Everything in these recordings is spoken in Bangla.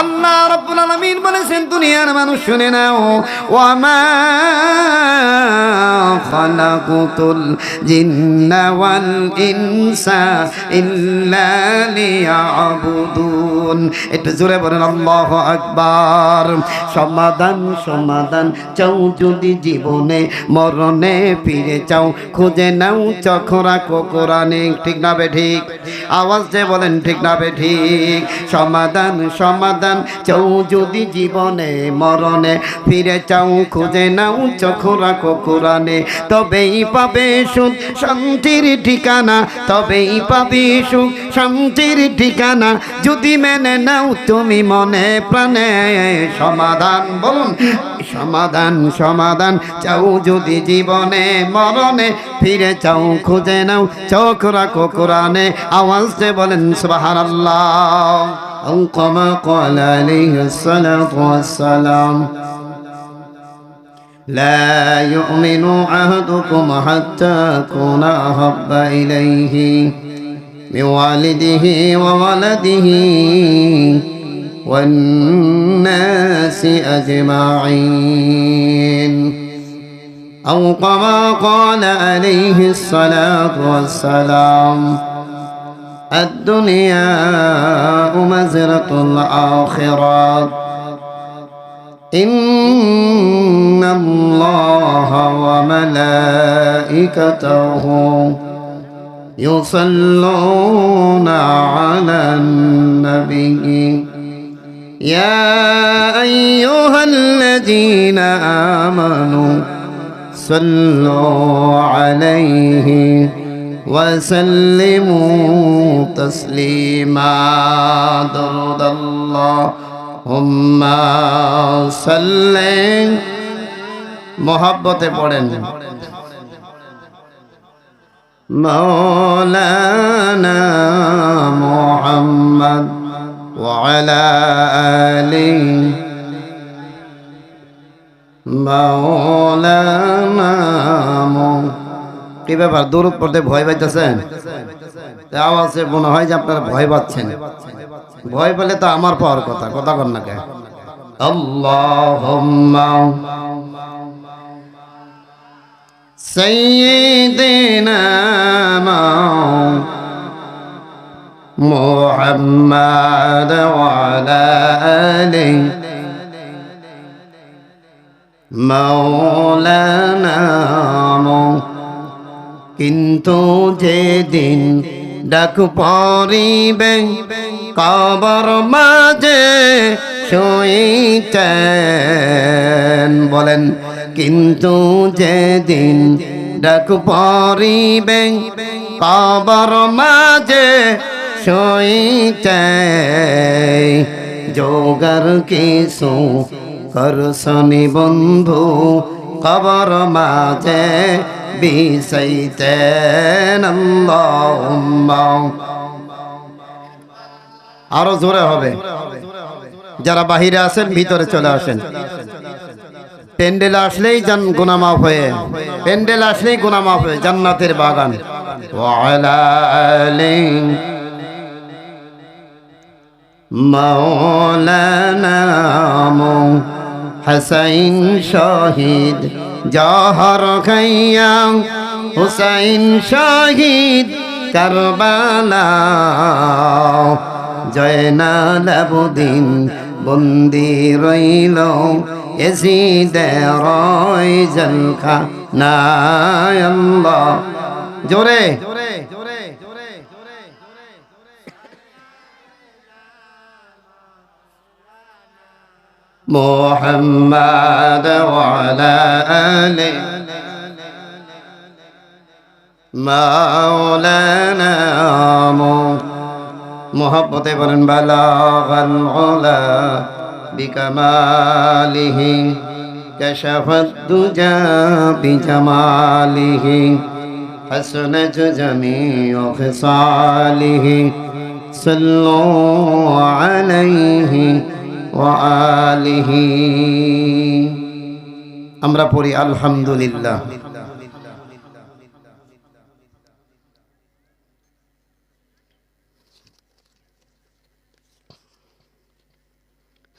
আল্লাহ রাব্বুল আলামিন বলেছেন দুনিয়ার মানুষ শুনে নাও ওয়া মা খালাকুতুল জিন্না ওয়াল ইনসা ইল্লা লিয়াবুদুন। একটু জোরে বলেন আল্লাহু আকবার। সমাধান চাও যদি জীবনে মরণে ফিরে চাও খুঁজে নাও চোখ রাখো কোরআনে। ঠিক না বে ঠিক? আওয়াজ দিয়ে বলেন ঠিক না বে ঠিক? সমাধান চাও যদি জীবনে মরণে ফিরে চাও খুঁজে নাও চোখ রাখো কোরআনে। তবেই পাবে সুখ শান্তির ঠিকানা, তবেই পাবে সুখ শান্তির ঠিকানা যদি মেনে নাও তুমি মনে প্রাণে। সমাধান বলুন সমাধান চাও যদি জীবনে মরণে ফিরে চাও খুঁজে নাও চোখ রাখো কোরআনে। আওয়াজ দিয়ে বলেন সুবহানাল্লাহ। أو كما قال عليه الصلاة والسلام لا يؤمن أحدكم حتى أكون أحب إليه من والده وولده والناس أجمعين أو كما قال عليه الصلاة والسلام الدنيا مزرعة الآخرة إن الله وملائكته يصلون على النبي يا أيها الذين آمنوا صلوا عليه وسلموا تسليما درود اللهم صل محبته পড়েন مولانا محمد وعلى آله مولانا কি ব্যাপার দরুদ পড়তে ভয় পাইতেছেন? আওয়াজে মনে হয় যে আপনারা ভয় পাচ্ছেন। ভয় পেলে তো আমার পাওয়ার কথা কর না কে? আল্লাহুম্মা সাইয়্যিদিনা মুহাম্মাদ ওয়া আলা আলিহি মাওলানা। কিন্তু যেদিন ডাক পড়িবে কবর মাঝে শুইতেন বলেন কিন্তু যেদিন ডাক পড়িবে কবর মাঝে শুইতেন যোগার কিছু করছনি বন্ধু কবর মাঝে বিসাইতেন। আল্লাহুম্মা আরো জোরে হবে। যারা বাহিরে আছেন ভিতরে চলে আসেন। প্যান্ডেল আসলেই গুনাহ মাফ হয়ে, প্যান্ডেল আসলেই গুনাহ মাফ হয়ে জান্নাতের বাগান। ওয়া আলা আলি মাওলানা হাসাইন শহীদ জহর খাইয়া হুসাইন শহীদ কারবালা জয়নাল আবদিন বন্দি রইল এজিদের জেলখানায়। আল্লাহ জোরে মুহাম্মাদ ওয়া আলা আলি মাওলানা মুহাব্বতে বলেন বালাগাল উলা বিকামালিহি কাশাফাদ দুজা বিজামালিহি হাসনাত জামিউ খিসালিহি সাল্লু আলাইহি ওয়া আলিহি। আমরা পড়ি আলহামদুলিল্লাহ।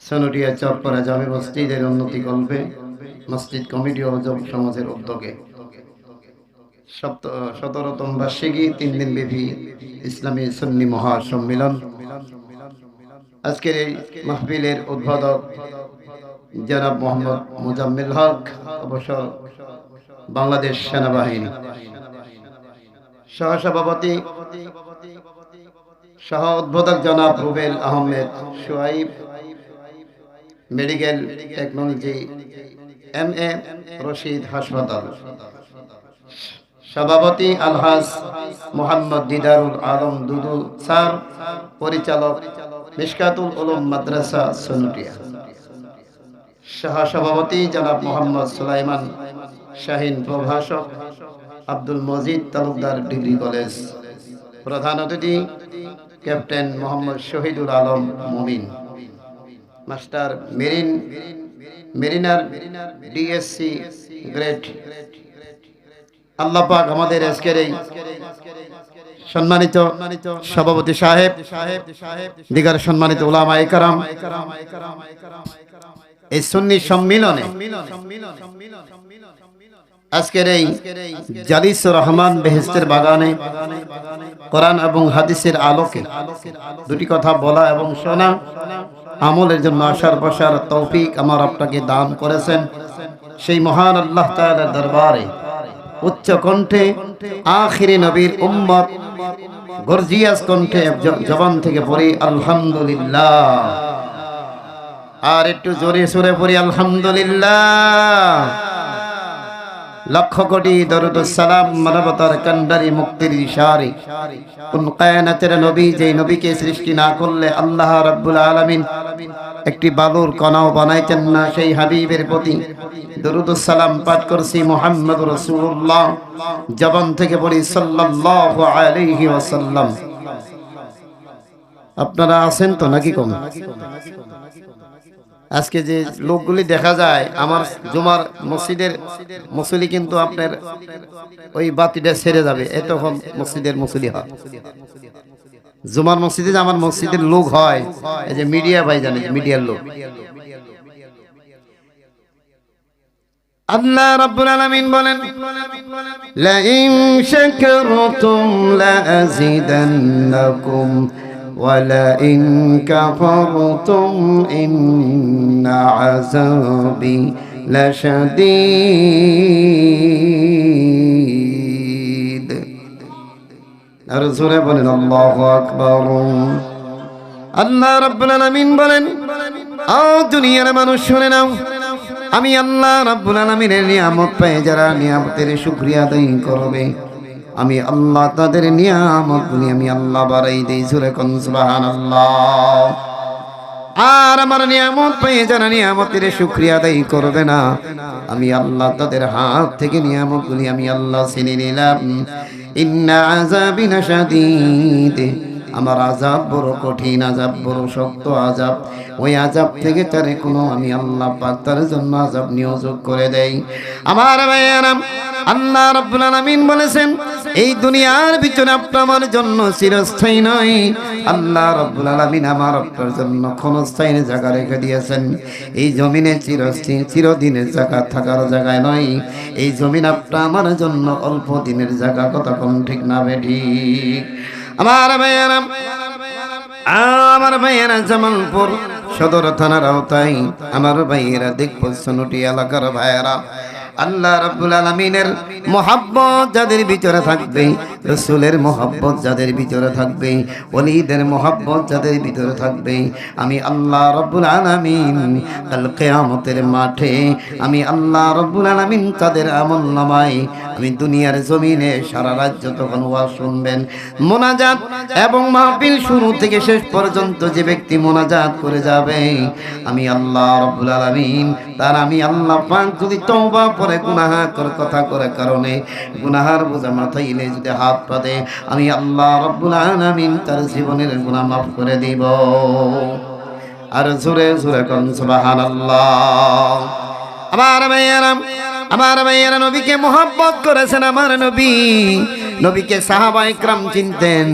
সনুটিয়া চকপাড়া জামে মসজিদের উন্নতি কল্পে মসজিদ কমিটি ও যুব সমাজের উদ্যোগে 17তম বার্ষিকী 3 দিন ব্যাপী ইসলামী সুন্নি মহাসম্মেলন। আজকের এই মাহফিলের উদ্বোধক জনাব মোহাম্মদ মুজাম্মিল হক, অবসর বাংলাদেশ সেনাবাহিনী, সহসভাপতি সহ উদ্বোধক জনাব Rubel Ahmed Suhaib, medical technology MA Rashid হাসপাতাল, সভাপতি আলহাজ মোহাম্মদ দিদারুল আলম দুদু স্যার, পরিচালক মিশকাতুল উলুম মাদ্রাসা সনুটিয়া, সহসভাপতি জনাব মোহাম্মদ সুলাইমান শাহিন, প্রভাষক আব্দুল মজিদ তালুকদার ডিগ্রি কলেজ, প্রধান অতিথি ক্যাপ্টেন মোহাম্মদ শহীদুল আলম মুমিন, মাস্টার মেরিনার DSC গ্রেড। আল্লাহ পাক আমাদের আজকের এই সম্মানিত সভাপতি সাহেব, দিগার সম্মানিত উলামায়ে কেরাম, এই সুন্নি সম্মিলনে আজকের এই জালিসুর রহমান বেহেশতের বাগানে কোরআন এবং হাদিসের আলোকে দুটি কথা বলা এবং শোনা, আমলের জন্য আসার বসার তৌফিক আমার আপনাকে দান করেছেন। সেই মহান আল্লাহ তাআলার দরবারে উচ্চ কণ্ঠে আখিরি নবীর উম্মত গর্জিয়াস কণ্ঠে জবান থেকে পড়ি আলহামদুলিল্লাহ, আর একটু জোরে সুরে পড়ি আলহামদুলিল্লাহ। লক্ষ কোটি দরুদ সালাম মানবতার কান্ডারি মুক্তির ইশারি কোন কায়নাতের নবী, যে নবীকে সৃষ্টি না করলে আল্লাহ রাব্বুল আলামিন একটি বালুর কণাও বানাইতেন না, সেই হাবিবের প্রতি দরুদ সালাম পাঠ করছি মুহাম্মদুর রাসূলুল্লাহ, জবান থেকে পড়ি সাল্লাল্লাহু আলাইহি ওয়াসাল্লাম। আপনারা আছেন তো নাকি কম? আজকে যে লোকগুলি দেখা যায় আমার জুমার মসজিদের মুসল্লি, কিন্তু আপনার ওই বাতিটা ছেড়ে যাবে, এতক্ষণ মসজিদের মুসল্লি হয়। জুমার মসজিদে যে আমার মসজিদের লোক হয়, এই যে মিডিয়া ভাই জানে, মিডিয়ার লোক। আল্লাহ রাব্বুল আলামিন বলেন, লা ইন শাকারতুম লা আযিদান্নাকুম وَلَئِن كَفَرْتُمْ إِنَّ عَذَابِي لَشَدِيدٌ। আর জোরে বলেন আল্লাহু আকবার। আল্লাহ রাব্বুল আলামিন বলেন, ও দুনিয়ার মানুষ শুনে নাও, আমি আল্লাহ রাব্বুল আলামিনের নিয়ামত পেয়ে যারা নিয়ামতের শুকরিয়া আদায় করবে, আমি আল্লাহ তাদের নিয়ামতগুলি আমি আল্লাহ বাড়াই দেই। জোরে কোন সুবহানাল্লাহ। আর আমার নিয়ামত পেয়ে যারা নিয়ামতের শুকরিয়া আদায় করবে না, আমি আল্লাহ তাদের হাত থেকে নিয়ামতগুলি আমি আল্লাহ ছিনে নিলাম। ইন্না আযাবি লাশাদীদ, আমার আযাব বড় কঠিন, আযাব বড় শক্ত আযাব। ওই আযাব থেকে তারে কোনো আমি আল্লাহ পাক তার জন্য আযাব নিয়োগ করে দেই। আমার ভাইয়েরা, আল্লাহ রাব্বুল আলামিন বলেছেন, এই দুনিয়ার ভিতরে আপনার আমার জন্য চিরস্থায়ী নয়। আল্লাহ রাব্বুল আলামিন আমার আপনার জন্য ক্ষণস্থায়ী জায়গা রেখে দিয়েছেন। এই জমিনে চিরস্থায়ী চিরদিনের জায়গা থাকার জায়গায় নয়। এই জমিন আপনার আমার জন্য অল্প দিনের জায়গা। কথা কোন ঠিক না বেঠিক? আমার ভাইয়েরা জামালপুর সদর থানার আওতায় আমার ভাইয়েরা দেখবো সনুটি এলাকার ভাইয়েরা, আল্লাহ রাব্বুল আলামিনের মহব্বত যাদের ভিতরে থাকবে, রাসূলের মহব্বত যাদের ভিতরে থাকবে, ওলিদের মহব্বত যাদের ভিতরে থাকবে, আমি আল্লাহ রাব্বুল আলামিন কাল কিয়ামতের মাঠে আমি আল্লাহ রাব্বুল আলামিন তাদের আমলনামায় আমি দুনিয়ার জমিনে সারা রাত যতক্ষণ ওয়াজ শুনবেন, মোনাজাত এবং মাহফিল শুরু থেকে শেষ পর্যন্ত যে ব্যক্তি মোনাজাত করে যাবে, আমি আল্লাহ রাব্বুল আলামিন তার আমি আল্লাহ পাক যদি তওবা করে গুনাহর কথা করে কারণে গুনাহার বোঝা মাথায় এলে যদি হাত পাতে, আমি আল্লাহ রাব্বুল আলামিন তার জীবনের গুনাহ মাফ করে দিব। আর জোরে জোরে কোন সুবহানাল্লাহ। আমার ভাইয়েরা নবীকে মহব্বত করেছেন। আমার নবী নবীকে সাহাবায়ে কেরাম চিনতেন,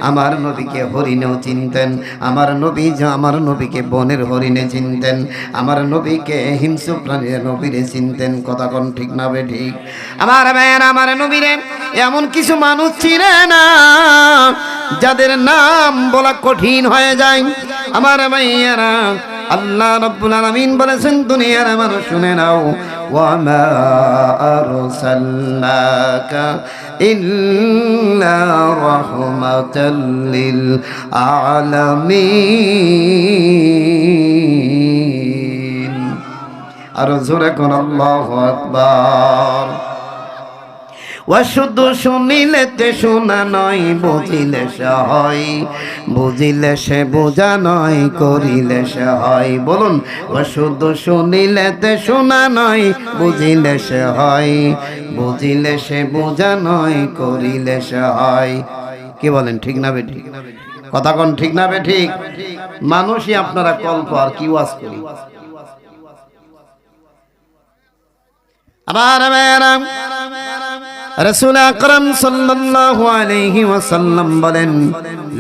আমার নবীকে হরিণেও চিনতেন, আমার নবীকে বনের হরিণে চিনতেন, আমার নবীকে হিংস্র প্রাণীর নবীরে চিনতেন। কথা কোন ঠিক না বে ঠিক? আমার ভাইয়ের, আমার নবীরে এমন কিছু মানুষ চিনে না যাদের নাম বলা কঠিন হয়ে যায়। আমার ভাইয়েরা, আল্লাহ রাব্বুল আলামিন বলেছেন, দুনিয়ার মানুষ শুনে নাও, ওয়া মা আরসালনাকা ইল্লা রাহমাতাল লিল আলামিন। আর জোরে কোন আল্লাহু আকবার। শুধু শুনিলেতে শোনা নয়, বুঝিলে সে হয়, বুঝিলে সে বোঝা নয়, করিলে সে হয়। বলুন, শুধু শুনিলেতে শোনা নয়, বুঝিলে সে হয়, বুঝিলে সে বোঝা নয়, করিলে সে হয়। কি বলেন, ঠিক না বেঠিক? কথা কোন ঠিক না বেঠিক? মানুষই আপনারা কল্প আর কি ওয়াজ করি। আবার রাসূল আকরাম সাল্লাল্লাহু আলাইহি ওয়াসাল্লাম বলেন,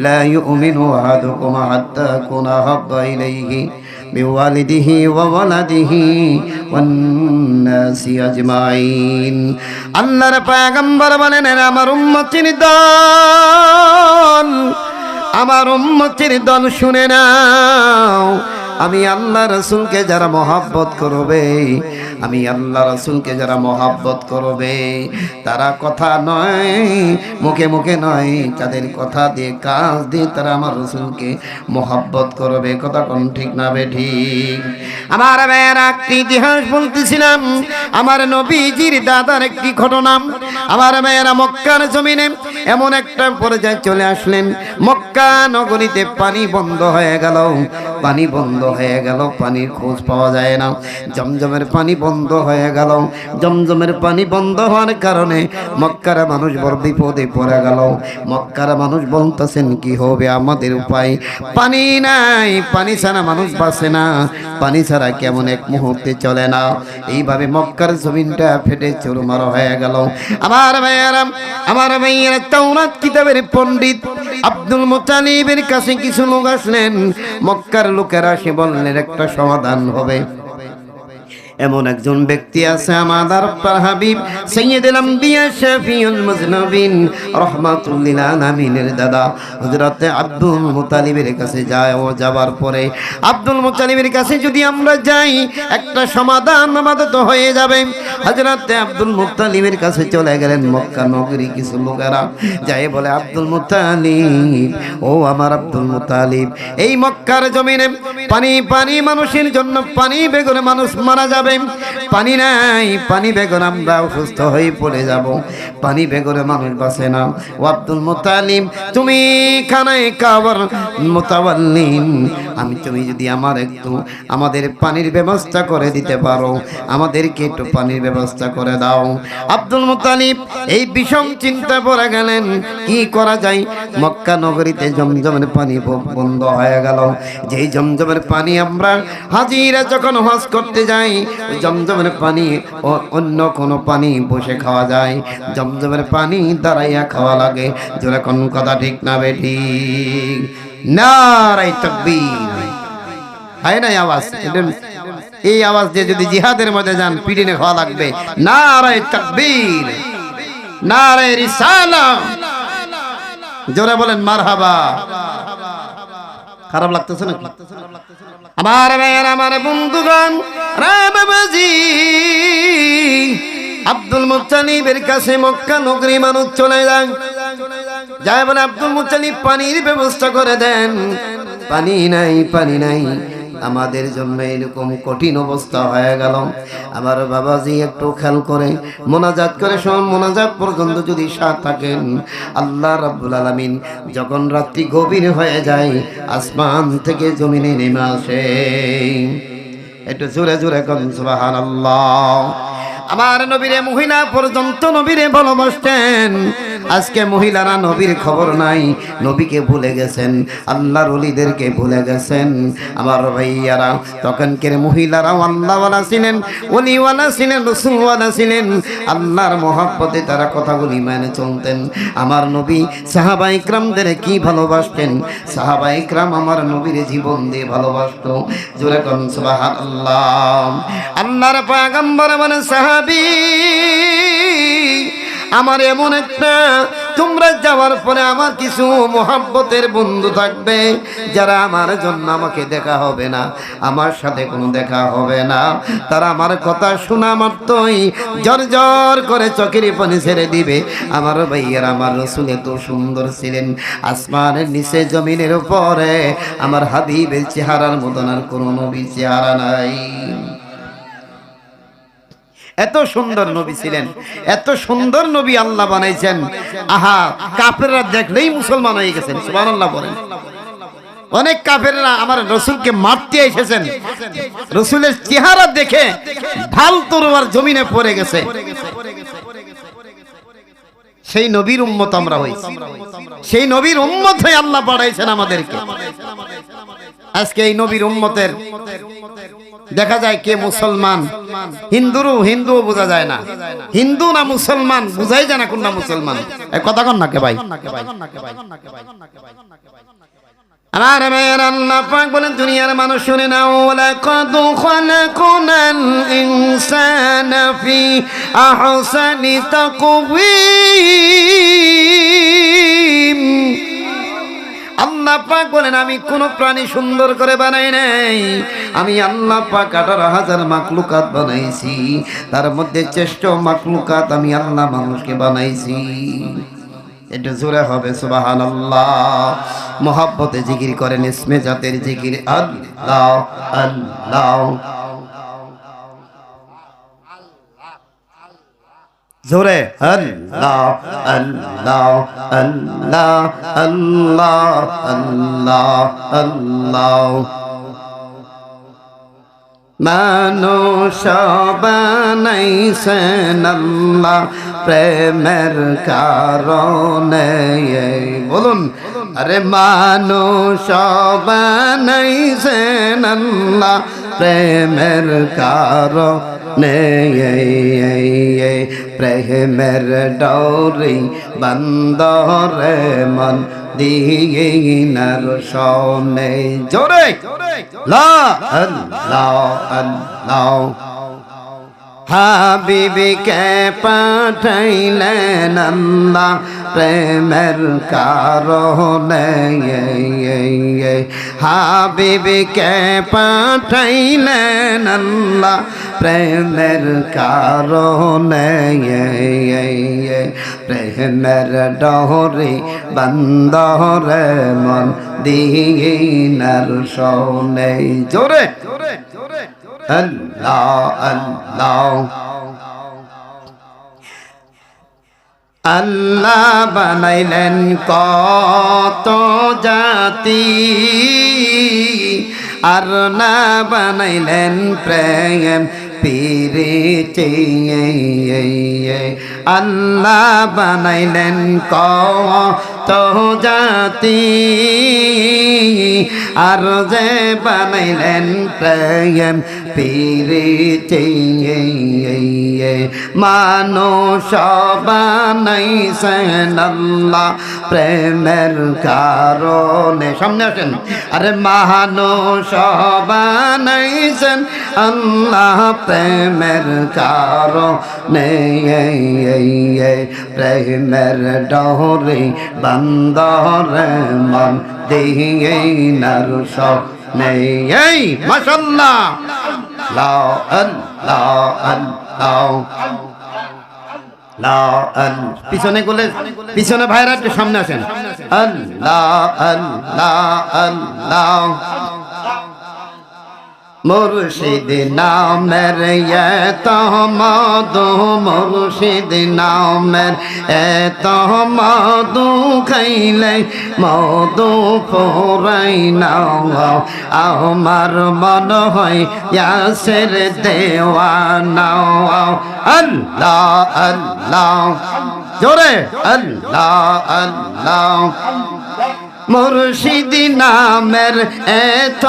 লা ইউমিনু আহাদুকুম হাত্তা আকুনা হাব্বা ইলাইহি বিওয়ালিদিহি ওয়া ওয়ালাদিহি ওয়ান নাসি আজমাইন। আল্লাহর পয়গম্বর বলেন, আমার উম্মতের দল, আমার উম্মতের দল শুনে নাও, আমি আল্লাহ রাসূলকে যারা মহব্বত করবে, আমি আল্লাহ রাসূলকে যারা মহব্বত করবে, তারা কথা নয়, মুখে মুখে নয়, তাদের কথা দিয়ে কাজ দিয়ে তারা আমার রাসূলকে মহব্বত করবে। কথা কোন ঠিক না বেঠিক? আমার ভাইয়ের একটি ইতিহাস বলতেছিলাম, আমার নবীজির দাদার একটি ঘটনা। আমার ভাইয়েরা, মক্কার জমিনে এমন একটা পর্যায়ে চলে আসলেন, মক্কা নগরীতে পানি বন্ধ হয়ে গেল, পানি বন্ধ হয়ে গেল, পানির খোঁজ পাওয়া যায় না। জমজমের পানি বন্ধ হয়ে গেল, জমজমের পানি বন্ধ হওয়ার কারণে মক্কার মানুষ বড় বিপদে পড়ে গেল। মক্কার মানুষ বলতেছেন, কি হবে আমাদের উপায়? পানি নাই, পানি ছাড়া মানুষ বাঁচে না, পানি ছাড়া কেমন এক মুহূর্তে চলে না। এইভাবে মক্কার জমিনটা ফেটে চুরমার হয়ে গেল। আমার ভাইয়েরা, আমার ভাইয়েরা, তাওরাত কিতাবের পণ্ডিত আব্দুল মুত্তালিবের কাছে কিছু লোক আসলেন। মক্কার লোকেরা সে বললেন, একটা সমাধান হবে। এমন একজন ব্যক্তি আছে, আমাদের হাবিব সাইয়্যিদুল আম্বিয়া শাফিউল মুজনবিন রাহমাতুল লিল আলামিনের দাদা হযরত আব্দুল মুত্তালিবের কাছে যাওয়ার পরে, আব্দুল মুত্তালিবের কাছে যদি আমরা যাই, একটা সমাধান আমাদের তো হয়ে যাবে। হযরত আব্দুল মুত্তালিবের কাছে চলে গেলেন মক্কা নগরী কিছু লোকেরা, যাই বলে, আব্দুল মুত্তালিব, ও আমার আব্দুল মুত্তালিব, এই মক্কার জমিনে পানি পানি, মানুষের জন্য পানি বেগরে মানুষ মারা যাবে, পানি নাই, পানি বেগর আমরা অসুস্থ হয়ে পড়ে যাব, পানি বেগরে মানুষ বাঁচে না। ও আব্দুল মুত্তালিব, তুমি খানায়ে কাবার মুতাওয়াল্লিন, তুমি যদি আমাদের পানির ব্যবস্থা করে দিতে পারো, আমাদেরকে একটু পানির ব্যবস্থা করে দাও। আব্দুল মুত্তালিব এই বিষম চিন্তা পড়ে গেলেন, কি করা যায়? মক্কা নগরীতে জমজমের পানি বন্ধ হয়ে গেল। যেই জমজমের পানি আমরা হাজিরা যখন হজ করতে যাই, জমজমের পানি অন্য কোনো পানি বসে খাওয়া যায়, জমজমের পানি দাঁড়াইয়া খাওয়া লাগে। জোরে কোন কথা ঠিক না বেঠিক? নারে তাকবীর, হয় না আওয়াজ? এই আওয়াজ দিয়ে যদি জিহাদের মধ্যে যান, পিটিনে খাওয়া লাগবে। নারে তাকবীর, নারে রিসালাহ, জোরে বলেন মারহাবা। খারাপ লাগতেছে নাকি? আমার ভাইয়ের, আমার বন্ধুগণ, বাবাজি আব্দুল মুত্তালিবের কাছে মক্কা নগরী মানুষ চলে যান, যাই বলে, আব্দুল মুত্তালিব পানির ব্যবস্থা করে দেন। পানি নাই, পানি নাই, আমাদের জন্য এরকম কঠিন অবস্থা হয়ে গেল। আমার বাবাজি একটু খেয়াল করে মোনাজাত করে শোন, মোনাজাত পর্যন্ত যদি সাথ থাকেন, আল্লাহ রাব্বুল আলামিন যখন রাত্রি গভীর হয়ে যায়, আসমান থেকে জমিনে নেমে আসে। একটু জোরে জোরে কোন সুবহানাল্লাহ। আমার নবীরে মহিলা পর্যন্ত নবীরে ভালোবাসতেন। আজকে মহিলারা নবীর খবর নাই, নবীকে ভুলে গেছেন, আল্লাহর ওলিদেরকে ভুলে গেছেন। আমার ভাইয়ারা, তখনকার মহিলারাও আল্লাহওয়ালা ছিলেন, ওলিওয়ালা ছিলেন, রসুলওয়ালা ছিলেন। আল্লাহর মহব্বতে তারা কথাগুলি মেনে চলতেন। আমার নবী সাহাবা ইকরামদের কি ভালোবাসতেন, সাহাবা ইকরাম আমার নবীর জীবন দিয়ে ভালোবাসতো। জোরে কোন সুবহানাল্লাহ। আল্লাহর পয়গম্বর বলেন, সাহাবী আমার এমন একটা, তোমরা যাওয়ার পরে আমার কিছু মোহাব্বতের বন্ধু থাকবে, যারা আমার জন্য আমাকে দেখা হবে না, আমার সাথে কোনো দেখা হবে না, তারা আমার কথা শোনা মাত্রই ঝরঝর করে চোখের পানি ছেড়ে দিবে। আমার ভাইয়ার, আমার রসুল এত সুন্দর ছিলেন, আসমানের নিচে জমিনের উপরে আমার হাবিবের চেহারার মতন আর কোনো নবীর চেহারা নাই। এত সুন্দর নবী ছিলেন, এত সুন্দর নবী আল্লাহ বানাইছেন। আহা, কাফেররা দেখলেই মুসলমান হয়ে গেছেন। সুবহানাল্লাহ বলেন। অনেক কাফেররা আমার রসুলকে মারতে এসেছেন, রসুলের চেহারা দেখে ঢাল তরোয়ার জমিনে পড়ে গেছে। সেই নবীর উম্মত আমরা হইছি, সেই নবীর উম্মত হয়ে আল্লাহ বাড়াইছেন আমাদেরকে। আজকে এই নবীর উম্মতের দেখা যায় কে মুসলমান, হিন্দুও বোঝা যায় না, হিন্দু না মুসলমান বুঝাই যায় না কোনটা মুসলমান। কথা কন না কে ভাই? আমার মেয়ের আল্লাহ পাক বলেন, দুনিয়ার মানুষ শুনে নাও, লাকাদ খালাকনাল ইনসানা ফি আহসানি তাকওয়িম। আল্লাহ পাক বলেন, আমি কোন প্রাণী সুন্দর করে বানাই নাই, আমি আল্লাহ পাক 18,000 মাখলুকাত বানাইছি, তার মধ্যে শ্রেষ্ঠ মাখলুকাত আমি আল্লাহ মানুষকে বানাইছি। এটা জোরে হবে সুবহানাল্লাহ। মহব্বতে জিকির করেন, ইসমে জাতের জিকির, আল্লাহ আল্লাহ। জোরে আল্লাহ আল্লাহ আল্লাহ আল্লাহ আল্লাহ আল্লাহ। মানুষ বানাইছেন আল্লাহ প্রেমের কারণে। বলুন, আরে মানুষ বানাইছেন আল্লাহ প্রেমের কারণে। প্রেমের ডোরি বন্দরে মন দিনার শোনে। জোরে লা আল্লাহ আল্লাহ। হাবিবকে পাঠাইলেন আল্লাহ প্রেমের কারণে। হাবিবকে পাঠাইলেন আল্লাহ প্রেমের কারণে। প্রেমের ডোরি বন্দরে মন দিনার শোনে। জোরে আল্লাহ আল্লাহ। আল্লাহ বানাইলেন কত জাতি, আর না বানাইলেন প্রেম প্রীতি। আল্লাহ বানাইলেন কত জাতি, আর যে বানাইলেন প্রেম প্রীতি। মানুষ বানাইছেন আল্লাহ প্রেমের কারণে। সামনে আসেন। আরে মানুষ বানাইছেন আল্লাহ প্রেমের কারণে। প্রেমের ডোরি বন্দরে মন দিনার শোনে। মাশাআল্লাহ। লা আল্লাহ আল্লাহ। পিছনে গেলে পিছনে ভাইরা একটু সামনে আসেন। আল্লাহ আল্লাহ আল্লাহ। মুর্শিদ নামের এত মধু, মুর্শিদ নামের এত মধু, খাইলে মধু ফুরাই না। আমার মন হয় ইয়াসের দেওয়ানা। আল্লাহ আল্লাহ জোরে আল্লাহ আল্লাহ। মুর্শিদ নামের এত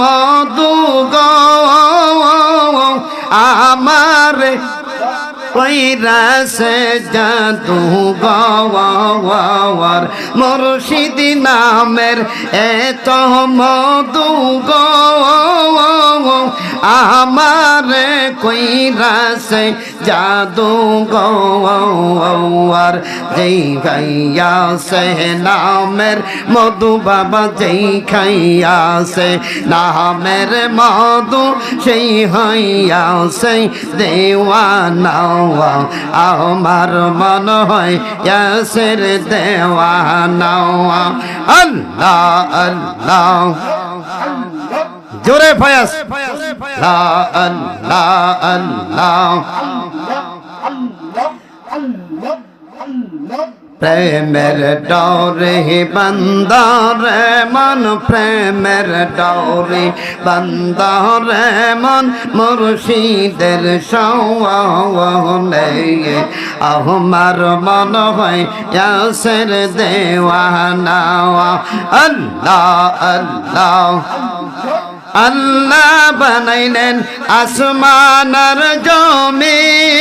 মধু গো আমার কইরা সে জাদু গওয়ার। মুর্শিদ নামের এত মধু গো আমার কইরা সে জাদু গওয়ার। যেই খাইয়া সে নামের মধু বাবা, যেই খাইয়া সে নামের মধু, সেই হইয়া সেই দেওয়ানা। আমার মন হয় ইয়াসের দেওয়ানা। আল্লাহ আল্লাহ জোরে ফয়াস। আল্লাহ আল্লাহ প্রেমের ডরে বন্দরে মন, প্রেমের ডরে বন্দরে মন, মুর্শিদের সওয়ালে আমার মন হয় ইয়াসের দেওয়ানা। আল্লাহ আল্লাহ আল্লাহ বানাইলেন আসমান আর জমিন,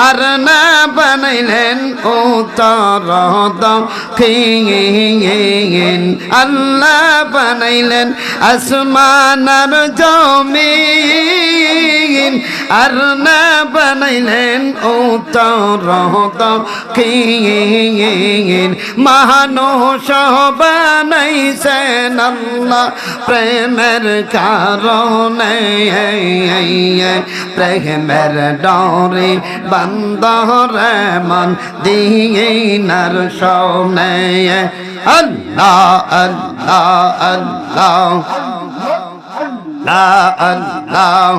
আর না বানাইলেন উত্তর দক্ষিণ। আল্লাহ বানাইলেন আসমান আর জমিন, আর না বানাইলেন উত্তর দক্ষিণ। মানুষ বানাইছেন আল্লাহ প্রেমের কারণে, প্রেমের ডরে বন্দরে মন দিনার শোনে। আল্লাহ আল্লাহ আল্লাহ আল্লাহ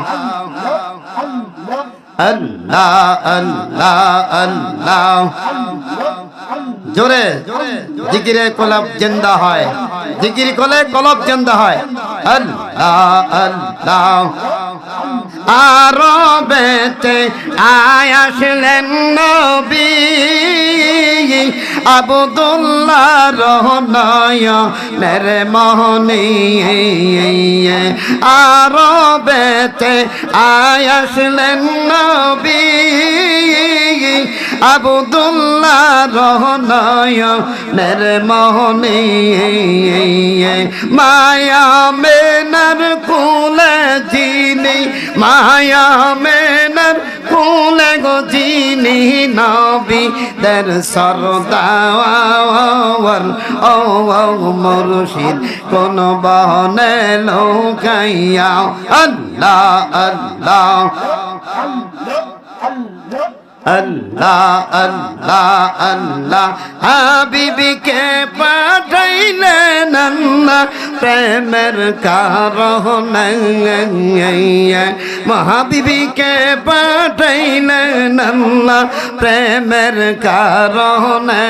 আল্লাহ আল্লাহ আল্লাহ জোরে জিকিরে কলব জিন্দা হয়, জিকির করলে কলব জিন্দা হয়। আল্লাহ আল্লাহ আরবেতে আসলেন নবী আব্দুল্লাহ রহনয়নের মোহনী। আরবেতে আসলেন নবী আব্দুল্লাহ রহনয়নের মোহনী। মায়া মেনার কুলে যিনি, মায়া মেনার কুলে গো যিনি, নবী দের সরদার। ও মুর্শিদ কোন বনে লোকাইয়া। আল্লাহ আল্লাহ আল্লাহ আল্লাহ আল্লাহ হাবিবিকে পাঠাইলেন আল্লাহ প্রেমের কারণে। মহাবিবিকে পাঠাইলেন আল্লাহ প্রেমের কারণে।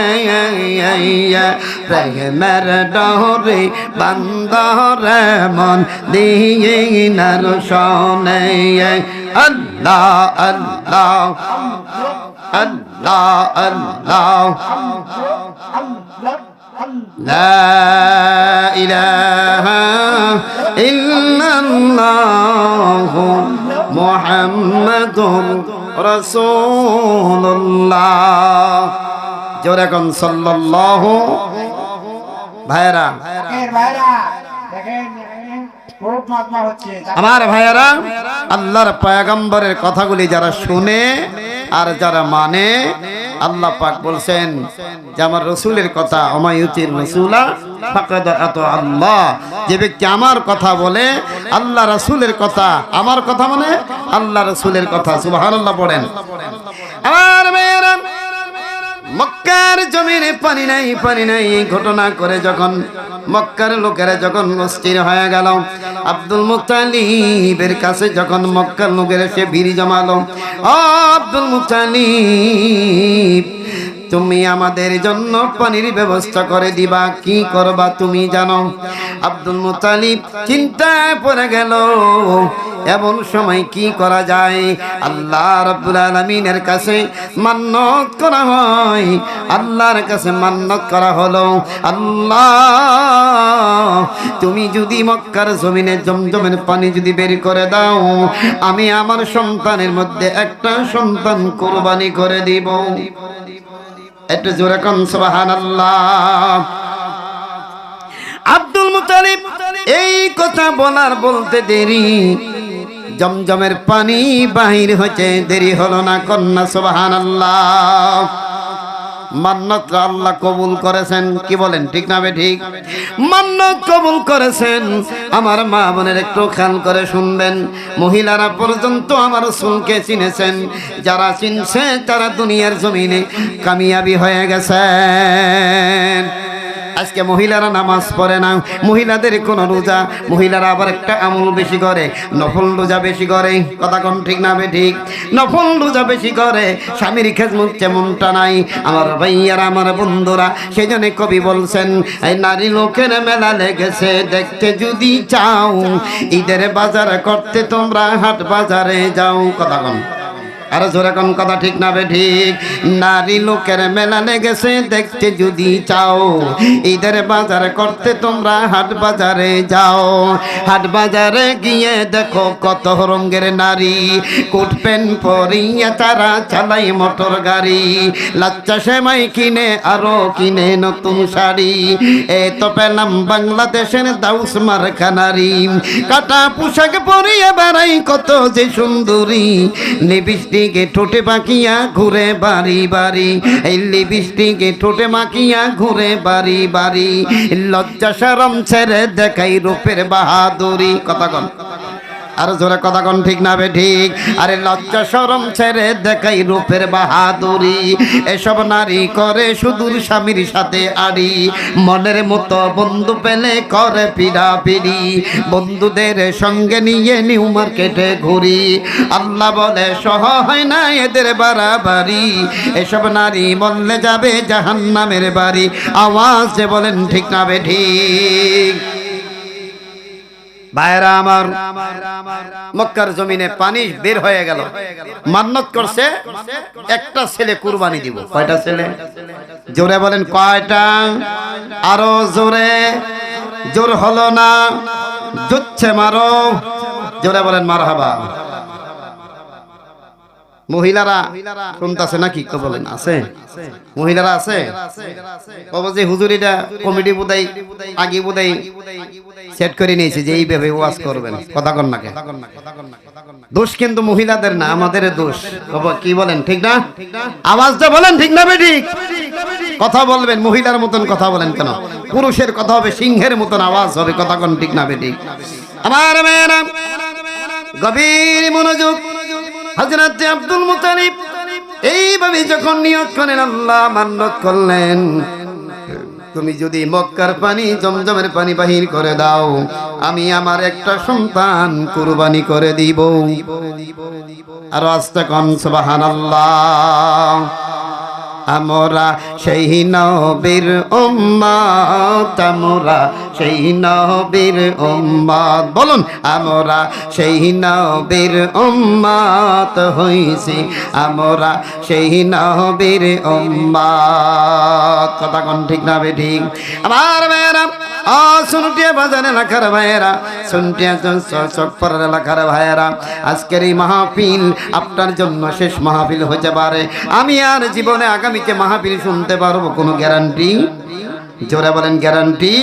প্রেমের ডরে বন্দরে মন দিনার শোনে। আল্লাহ আল্লাহ আল্লাহ আল্লাহ লা ইলাহা ইল্লাল্লাহ মুহাম্মাদুর রাসূলুল্লাহ। জোরে কোন সাল্লাল্লাহু। ভাইরা আমার ভাইয়ারা, আল্লাহর পয়গম্বরের কথাগুলি যারা শুনে আর যারা মানে, আল্লাহ পাক বলছেন যে আমার রসুলের কথা, অমায়ুতির রসুলা ফাকাদ আতা আল্লাহ, যে ব্যক্তি আমার কথা বলে, আল্লাহ রসুলের কথা, আমার কথা মানে আল্লাহ রসুলের কথা। সুবহানাল্লাহ পড়েন। আমার ভাইয়ারা, মক্কার জমিনে পানি নাই পানি নাই, এই ঘটনা করে যখন মক্কার লোকেরা যখন অস্থির হয়ে গেল, আব্দুল মুত্তালিবের কাছে যখন মক্কার লোকেরা সে ভিড় জমালো, আব্দুল মুত্তালিব তুমি আমাদের জন্য পানির ব্যবস্থা করে দিবা, কি করবা তুমি জানো? আব্দুল মুত্তালিব চিন্তায় পড়ে গেল, এমন সময় কি করা যায়? আল্লাহ রাব্বুল আলামিনের কাছে মান্নত করা হয়, আল্লাহর কাছে মান্নত করা হলো, আল্লাহ তুমি যদি মক্কার জমিনে জমজমের পানি যদি বের করে দাও, আমি আমার সন্তানের মধ্যে একটা সন্তান কুরবানি করে দিব। একটু জোরে কোন সুবহানাল্লাহ। আব্দুল মুত্তালিব এই কথা বলতে দেরি, জমজমের পানি বাহির হতে দেরি হলো না, কন্যা সুবহানাল্লাহ। মান্নত আল্লাহ কবুল করেছেন, কি বলেন ঠিক না ঠিক? মান্নত কবুল করেছেন। আমার মা বোনের একটু খেয়াল করে শুনবেন, মহিলারা পর্যন্ত আমার রাসূলকে চিনেছেন, যারা চিনছে তারা দুনিয়ার জমিনে কামিয়াবি হয়ে গেছেন। আজকে মহিলারা নামাজ পড়ে না, মহিলাদের কোনো রোজা, মহিলারা আবার একটা আমল বেশি করে, নফল রোজা বেশি করে, কথা কোন ঠিক না ঠিক? নফল রোজা বেশি করে, স্বামীর খেজমত যেমনটা নাই। আমার ভাইয়ারা, আমার বন্ধুরা, সেই জন্য কবি বলছেন, এই নারী লোকের মেলা লেগেছে দেখতে যদি চাও, ঈদের বাজার করতে তোমরা হাট বাজারে যাও, কথা কোন? আর জোরে কোন কথা ঠিক না ঠিক? নারী লোকের মেলা লেগেছে দেখতে যদি চাও, ঈদের বাজার করতে তোমরা হাট বাজারে যাও। হাট বাজারে গিয়ে দেখো কত রঙের নারী, কোট প্যান্ট পরিয়া তারা চালাই মোটর গাড়ি, লাচ্চা সেমাই কিনে আরো কিনে নতুন শাড়ি। এ তো পেলাম বাংলাদেশের দাউস মারখানারি, কাটা পোশাক পরিয়ে বেড়াই কত যে সুন্দরী, লিপস্টিক ঠোঁটে মাখিয়া ঘুরে বাড়ি বাড়ি, এই লিপস্টিকে ঠোঁটে মাখিয়া ঘুরে বাড়ি বাড়ি, লজ্জা শরম ছেড়ে দেখাই রূপের বাহাদুরি, কথা কন? আর জোরে কথা কোন ঠিক না ঠিক? আরে লজ্জা শরম ছেড়ে দেখাই রূপের বাহাদুরি, এসব নারী করে সুদূর স্বামীর সাথে আড়ি, মনের মতো বন্ধু পেলে করে পিড়াপিড়ি, বন্ধুদের সঙ্গে নিয়ে নিউ মার্কেটে ঘুরি। আল্লাহ বলে সহ হয় না এদের বাড়াবাড়ি, এসব নারী বললে যাবে জাহান্নামের বাড়ি। আওয়াজ যে বলেন ঠিক না ঠিক? ভাইরা আমার, মক্কার জমিনে পানি বের হয়ে গেল, মান্নত করছে একটা ছেলে কুরবানি দিব। কয়টা ছেলে? জোরে বলেন কয়টা? আরো জোরে। জোর হলো না, জুচ্ছে মারো, জোরে বলেন মারহাবা। মহিলারা শুনতেছে নাকি? তো বলেন আছে? মহিলারা আছে? কবে যে হুজুরিটা কমিটি বোধহয় আগে বোধহয় সেট করে নিয়েছে যে এইভাবে ওয়াজ করবেন, কথা কন নাকি? দোষ কিন্তু মহিলাদের না, আমাদের দোষ। কি বলেন ঠিক না? আওয়াজটা বলেন ঠিক না ঠিক? কথা বলবেন, মহিলার মতন কথা বলেন কেন? পুরুষের কথা হবে সিংহের মতন আওয়াজ হবে, কথা কন ঠিক না ঠিক? আমার মেয়েরা গভীর মনোযোগ। হযরত আব্দুল মুত্তালিব এইভাবে যখন নিয়ত করেন, আল্লাহ মান্নত করলেন, তুমি যদি মক্কার পানি জমজমের পানি বাহির করে দাও, আমি আমার একটা সন্তান কুরবানি করে দিব। আর আস্তে কোন সুবহানাল্লাহ। আমরা সেই নবীর উম্মত, আমরা সেই নবীর উম্মত, বলুন আমরা সেই নবীর উম্মত হইছি, আমরা সেই নবীর উম্মত, কথা কোন ঠিক না ঠিক? আমার ভাইয়েরা, সুনটিয়া বাজার এলাকার ভাইয়েরা, সুনটিয়া চকপাড়ার এলাকার ভাইয়েরা, আজকের এই মাহফিল আপনার জন্য শেষ মাহফিল হতে পারে। আমি আর জীবনে আগামীতে মাহফিল শুনতে পারবো কোনো গ্যারান্টি জোরে বলেন গ্যারান্টি।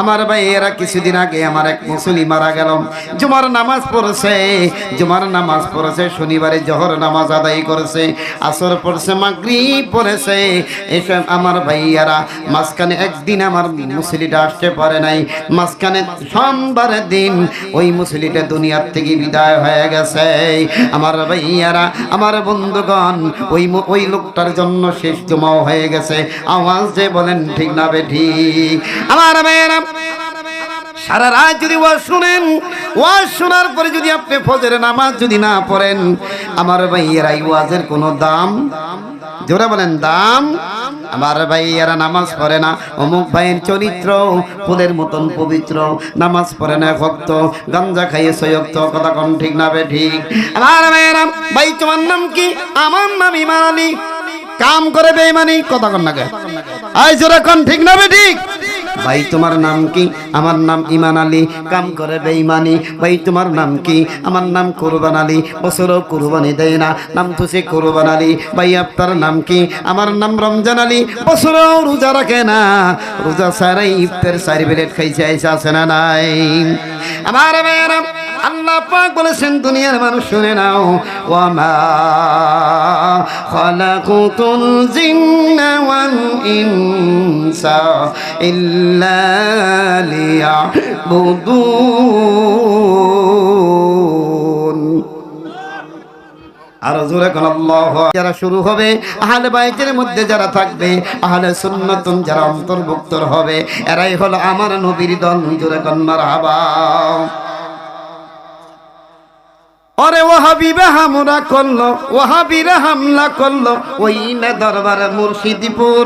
আমার ভাইয়েরা কিছুদিন আগে আমার এক মুসলিম মারা গেল। জুমার নামাজ পড়েছে, শনিবারে জোহর নামাজ আদায় করেছে, আসর পড়ছে, মাগরিব পড়েছে। এসব আমার ভাইয়ারা মাঝখানে একদিন আমার মুসলিটা আসতে পারে নাই। মাঝখানে সোমবারের দিন ওই মুসলিটা দুনিয়ার থেকে বিদায় হয়ে গেছে। আমার ভাইয়ারা, আমার বন্ধুগণ, ওই লোকটার জন্য শেষ জমাও হয়ে গেছে। আওয়াজ যে বলেন ঠিক না বেঠিক? আমার ভাইয়ারা, সারা রাত যদি ওয়াজ শুনেন, ওয়াজ শোনার পরে যদি আপনি ফজরের নামাজ যদি না পড়েন, আমার ভাইয়েরা এই ওয়াজের কোনো দাম, জোরে বলেন দাম। আমার ভাইয়েরা নামাজ পড়ে না, অমুক ভাইয়ের চরিত্র ফুলের মতন পবিত্র, নামাজ পড়ে না, ভক্ত, গাঞ্জা খাইয়ে সয়ক্ত, কথা কোন ঠিক না বেঠিক? আমার ভাইয়েরা, ভাই তোমার নাম কি? আমার নাম ইমান আলী। কাম করে বেঈমানি, কথা কোন না কে? আই জোরে কোন ঠিক না বেঠিক? ভাই তোমার নাম কি? আমার নাম ইমান আলী। কাম করে বেঈমানি। ভাই তোমার নাম কি? আমার নাম কুরবান আলী। বছরও কুরবানি দেয় না, নাম তো সে কুরবান আলী। ভাই আপনার নাম কি? আমার নাম রমজান আলী। বছরও রোজা রাখে না, রোজা ছাড়াই ইফতার 4 প্লেট খাইছে, আছে না নাই? আমার ভাইয়েরা, আল্লাহ পাক বলেছেন দুনিয়ার মানুষ শুনে নাও, ওয়া মা খালাকুতুল জিন্না ওয়াল ইনসা ইল্লা লিয়াবুদুন। আর জোরে কোন আল্লাহু। যারা শুরু হবে, আহলে বাইতের মধ্যে যারা থাকবে, আহলে সুন্নাতুন যারা অন্তর্ভুক্ত হবে, এরাই হলো আমার নবীর দল। জোরে কোন মারহাবা। ওরে ওয়াহাবিরা হামলা করলো, ওয়াহাবিরা হামলা করলো ওই না দরবার মুর্শিদপুর।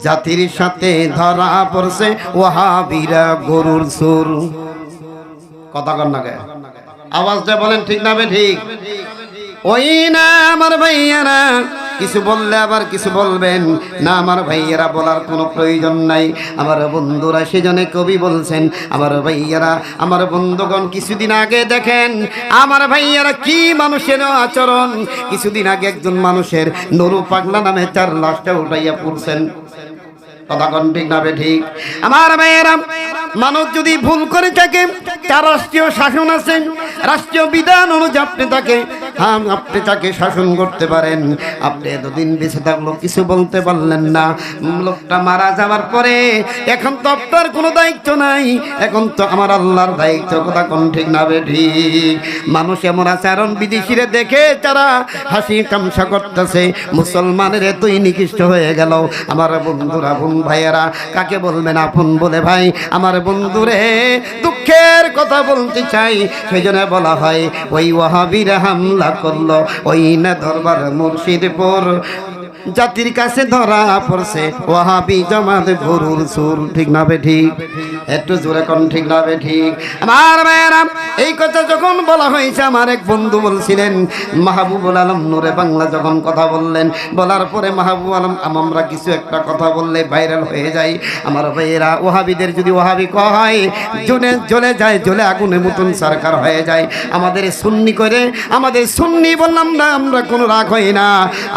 জাতির সাথে ধরা পড়ছে ওয়াহাবিরা গরুর সুর। কথা কন না কে? আওয়াজটা বলেন ঠিক না বেঠিক? ওই না আমার ভাইয়ারা, কিছু বললে আবার কিছু বলবেন না। আমার ভাইয়েরা, বলার কোনো প্রয়োজন নাই। আমার বন্ধুরা, সেজন্য কবি বলছেন, আমার ভাইয়েরা, আমার বন্ধুগণ, কিছুদিন আগে দেখেন আমার ভাইয়েরা কি মানুষের আচরণ। কিছুদিন আগে একজন মানুষের নুরু পাগলা নামে 4 লাশটা উঠাইয়া পড়ছেন। কথা কোন ঠিক না বেঠিক? আমার ভাইয়েরা, মানুষ যদি ভুল করে থাকে, তার রাষ্ট্রীয় শাসন আছে, রাষ্ট্রীয় বিধান অনুযায়ী আপনি তাকে শাসন করতে পারেন। আপনি এতদিন বেঁচে থাকলো, কিছু বলতে পারলেন না। লোকটা মারা যাওয়ার পরে এখন তো আপনার কোনো দায়িত্ব নাই, এখন তো আমার আল্লাহর দায়িত্ব। কথা কোন ঠিক না বেঠিক? মানুষ এমন আচরণ বিদেশিরা দেখে তারা হাসি তামসা করতেছে, মুসলমানের এতই নিকৃষ্ট হয়ে গেল। আমার বন্ধুরা, বোন ভাইয়েরা, কাকে বলবেন আপন বলে? ভাই আমার বন্ধুরে, দুঃখের কথা বলতে চাই, সেই জন্য বলা হয় ওই ওয়াহাবিরা হামলা করলো ওই না দরবার মুর্শিদপুর। জাতির কাছে ধরা পড়ছে ওয়াহাবি জামাত গরুর সুর। ঠিক না বেঠিক? একটু জোরে কোন ঠিক না বেঠিক? আমার ভাইয়েরা, এই কথা যখন বলা হয়েছে, আমার এক বন্ধু বলছিলেন, মাহবুবুল আলম নূরে বাংলা যখন কথা বললেন, বলার পরে মাহবুব আলম, আমরা কিছু একটা কথা বললে ভাইরাল হয়ে যায়। আমার ভাইয়েরা, ওয়াহাবিদের যদি ওয়াহাবি কওয়া হয়, জ্বলে যায়, জ্বলে আগুনের মতন সরকার হয়ে যায়। আমাদের সুন্নি করে, আমাদের সুন্নি বললাম না, আমরা কোনো রাগ হই না।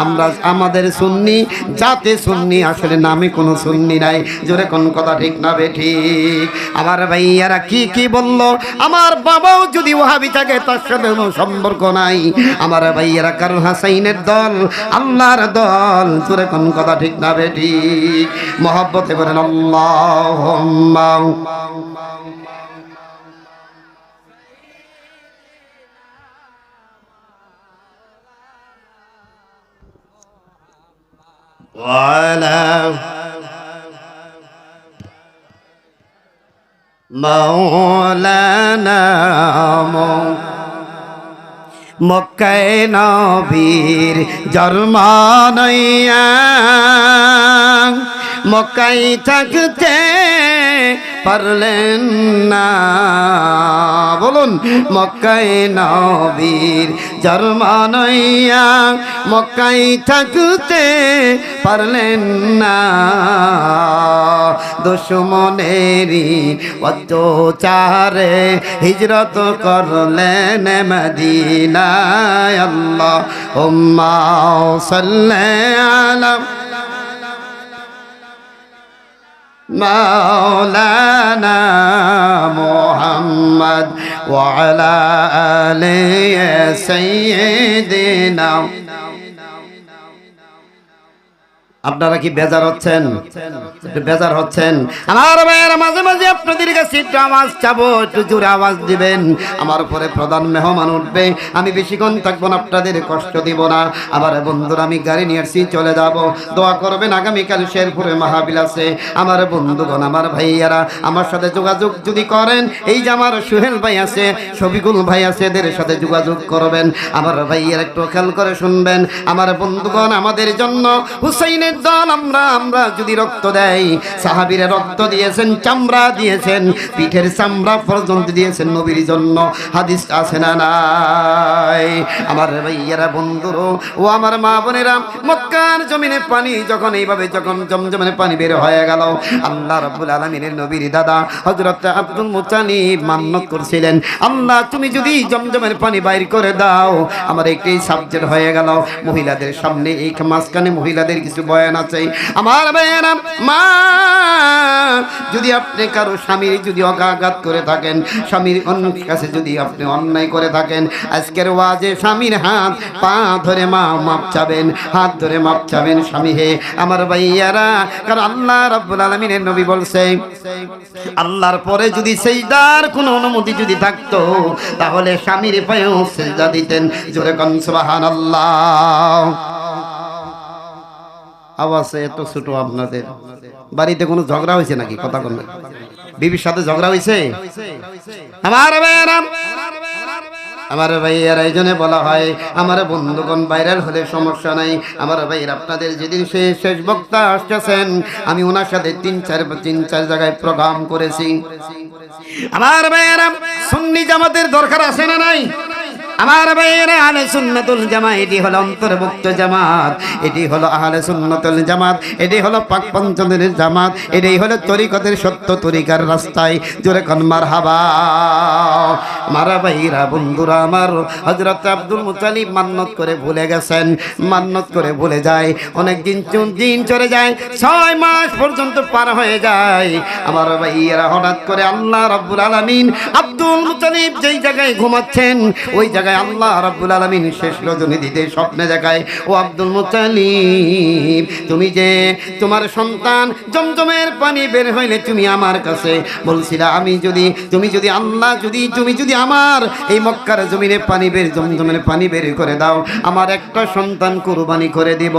আমরা আমাদের সুন্নি, জাতে সুন্নি, আসলে নামে কোনো সুন্নি নাই। জোরে কোন কথা ঠিক না বেঠিক? আমার ভাইয়ারা কি বলল, আমার বাবাও যদি ওয়াহাবি থাকে, তার সাথে কোনো সম্পর্ক নাই। আমার ভাইয়ারা, কারণ হাসাইনের দল আল্লাহর দল। জোরে কোন কথা ঠিক না বেঠিক? মহব্বতে বলেন আল্লাহুম্মা। মাওলানা মক্কায় নবীর জন্মানইয়া, মক্কায় থাকতে পারলেন না। বলুন, মক্কায় নবীর জন্মানইয়া, মক্কায় থাকতে পারলেন না। দুশমনেরি অত্যাচারে হিজরত করলেন মদিনায়। আল্লাহুম্মা সাল্লি আলা মাওলানা মুহাম্মদ ওয়া আলা আলিহি সাইয়্যিদিনা। আপনারা কি বেজার হচ্ছেন? একটু বেজার হচ্ছেন? আমার ভাইয়েরা, মাঝে মাঝে আপনাদের কাছে একটু আওয়াজ চাবো, একটু জোরে আওয়াজ দিবেন। আমার উপরে প্রধান মেহমান উঠবে, আমি বেশিক্ষণ থাকবো না, আপনাদের কষ্ট দিব না। আমার বন্ধুরা, আমি গাড়ি নিয়ে আসছি, চলে যাব। দোয়া করবেন, আগামীকাল শেরপুরে মাহফিল আছে। আমার বন্ধুগণ, আমার ভাইয়ারা, আমার সাথে যোগাযোগ যদি করেন, এই যে আমার সোহেল ভাই আছে, শফিকুল ভাই আছে, এদের সাথে যোগাযোগ করবেন। আমার ভাইয়ারা একটু খেয়াল করে শুনবেন। আমার বন্ধুগণ, আমাদের জন্য হুসাইনের দল আমরা যদি রক্ত দেয়, সাহাবীরা রক্ত দিয়েছেন, চামড়া দিয়েছেন, পিঠের চামড়া পর্যন্ত দিয়েছেন নবীর জন্য। হাদিস আছে না নাই? আমার ভাইয়ারা, বন্ধুরো, ও আমার মা বোনেরা, মক্কার জমিনে পানি যখন এইভাবে যখন জমজমের পানি বের হয়ে গেল, আল্লাহ রাব্বুল আলামিনের নবীর দাদা হযরত আব্দুল মুত্তালিব মান্নত করছিলেন, আল্লাহ তুমি যদি জমজমের পানি বাইর করে দাও, আমার একটি সাবজেক্ট হয়ে গেল। মহিলাদের সামনে এই মাঝখানে মহিলাদের কিছু বয়ান আছে। আমার ভাইয়েরা, মা যদি আপনি কারো স্বামীর যদি অগাঘাত করে থাকেন, স্বামীর কাছে যদি আপনি অন্যায় করে থাকেন, আজকের ওয়াজে স্বামীর হাত পা ধরে মা মাপ চাবেন, হাত ধরে মাপ চাবেন। স্বামী হে আমার ভাইয়ারা, কারণ আল্লাহ রাব্বুল আলামিনের নবী বলছে, আল্লাহর পরে যদি সিজদার কোনো অনুমতি যদি থাকতো, তাহলে স্বামীর পায়েও সিজদা দিতেন। জোরে কোন সুবহানাল্লাহ। আওয়াজ এত ছোট আপনাদের? বাড়িতে কোনো ঝগড়া হয়েছে নাকি? কথা বল না। বিবির সাথে ঝগড়া হয়েছে? আমার ভাইয়েরা, আমার ভাইয়েরা, এই জন্য বলা হয়, আমার বন্ধুগণ, ভাইরাল হলে সমস্যা নাই। আমার ভাইয়েরা, আপনাদের যেদিন শেষ বক্তা আসতেছেন, আমি ওনার সাথে তিন চার জায়গায় প্রোগ্রাম করেছি। আমার ভাইয়েরা, সুন্নি জামাতের দরকার আছে না নাই? আমার ভাইয়েরা, আহলে সুন্নাতুল জামাত, এটি হলো অন্তর্ভুক্ত জামাত, এটি হলো আহলে সুন্নাতুল জামাত, এটি হলো পাক পঞ্চমের জামাত, এটাই হলো তরিকতের সত্য তরিকার রাস্তায়। জোরে কোন মারহাবা। মারা ভাইরা, বন্ধুরা আমার, হযরত আব্দুল মুত্তালিব মান্নত করে ভুলে গেছেন, মান্নত করে ভুলে যায়। অনেক দিন চলে যায়, 6 মাস পর্যন্ত পার হয়ে যায়। আমার ভাইয়েরা, হঠাৎ করে আল্লাহ রাব্বুল আলামিন আব্দুল মুত্তালিব যেই জায়গায় ঘুমাচ্ছেন, ওই জায়গায় আল্লাহ রাব্বুল আলামিন শেষ রজনী দিতে স্বপ্নে দেখায়, ও আব্দুল মুত্তালিব, তুমি যে তোমার সন্তান জমজমের পানি বের হইলে তুমি আমার কাছে বলছিলা, তুমি যদি আল্লাহ তুমি যদি আমার এই মক্কার জমিনে পানি বের জমজমের পানি বের করে দাও, আমার একটা সন্তান কুরবানি করে দিব।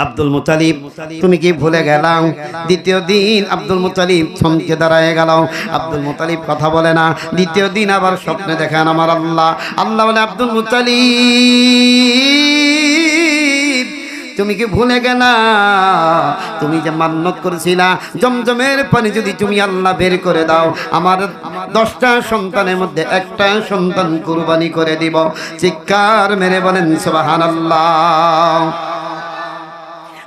আব্দুল মুত্তালিব, তুমি কি ভুলে গেলাম? দ্বিতীয় দিন আব্দুল মুত্তালিব থমকে দাঁড়ায় গেল। আব্দুল মুত্তালিব কথা বলে না। দ্বিতীয় দিন আবার স্বপ্নে দেখেন আমার আল্লাহ বলে, আব্দুল মুত্তালিব, তুমি কি ভুলে গেলা? তুমি যে মান্নত করেছিলা, জমজমের পানি যদি তুমি আল্লাহ বের করে দাও, আমার 10টা সন্তানের মধ্যে একটা সন্তান কুরবানি করে দিব। চিৎকার মেরে বলেন সুবহানাল্লাহ।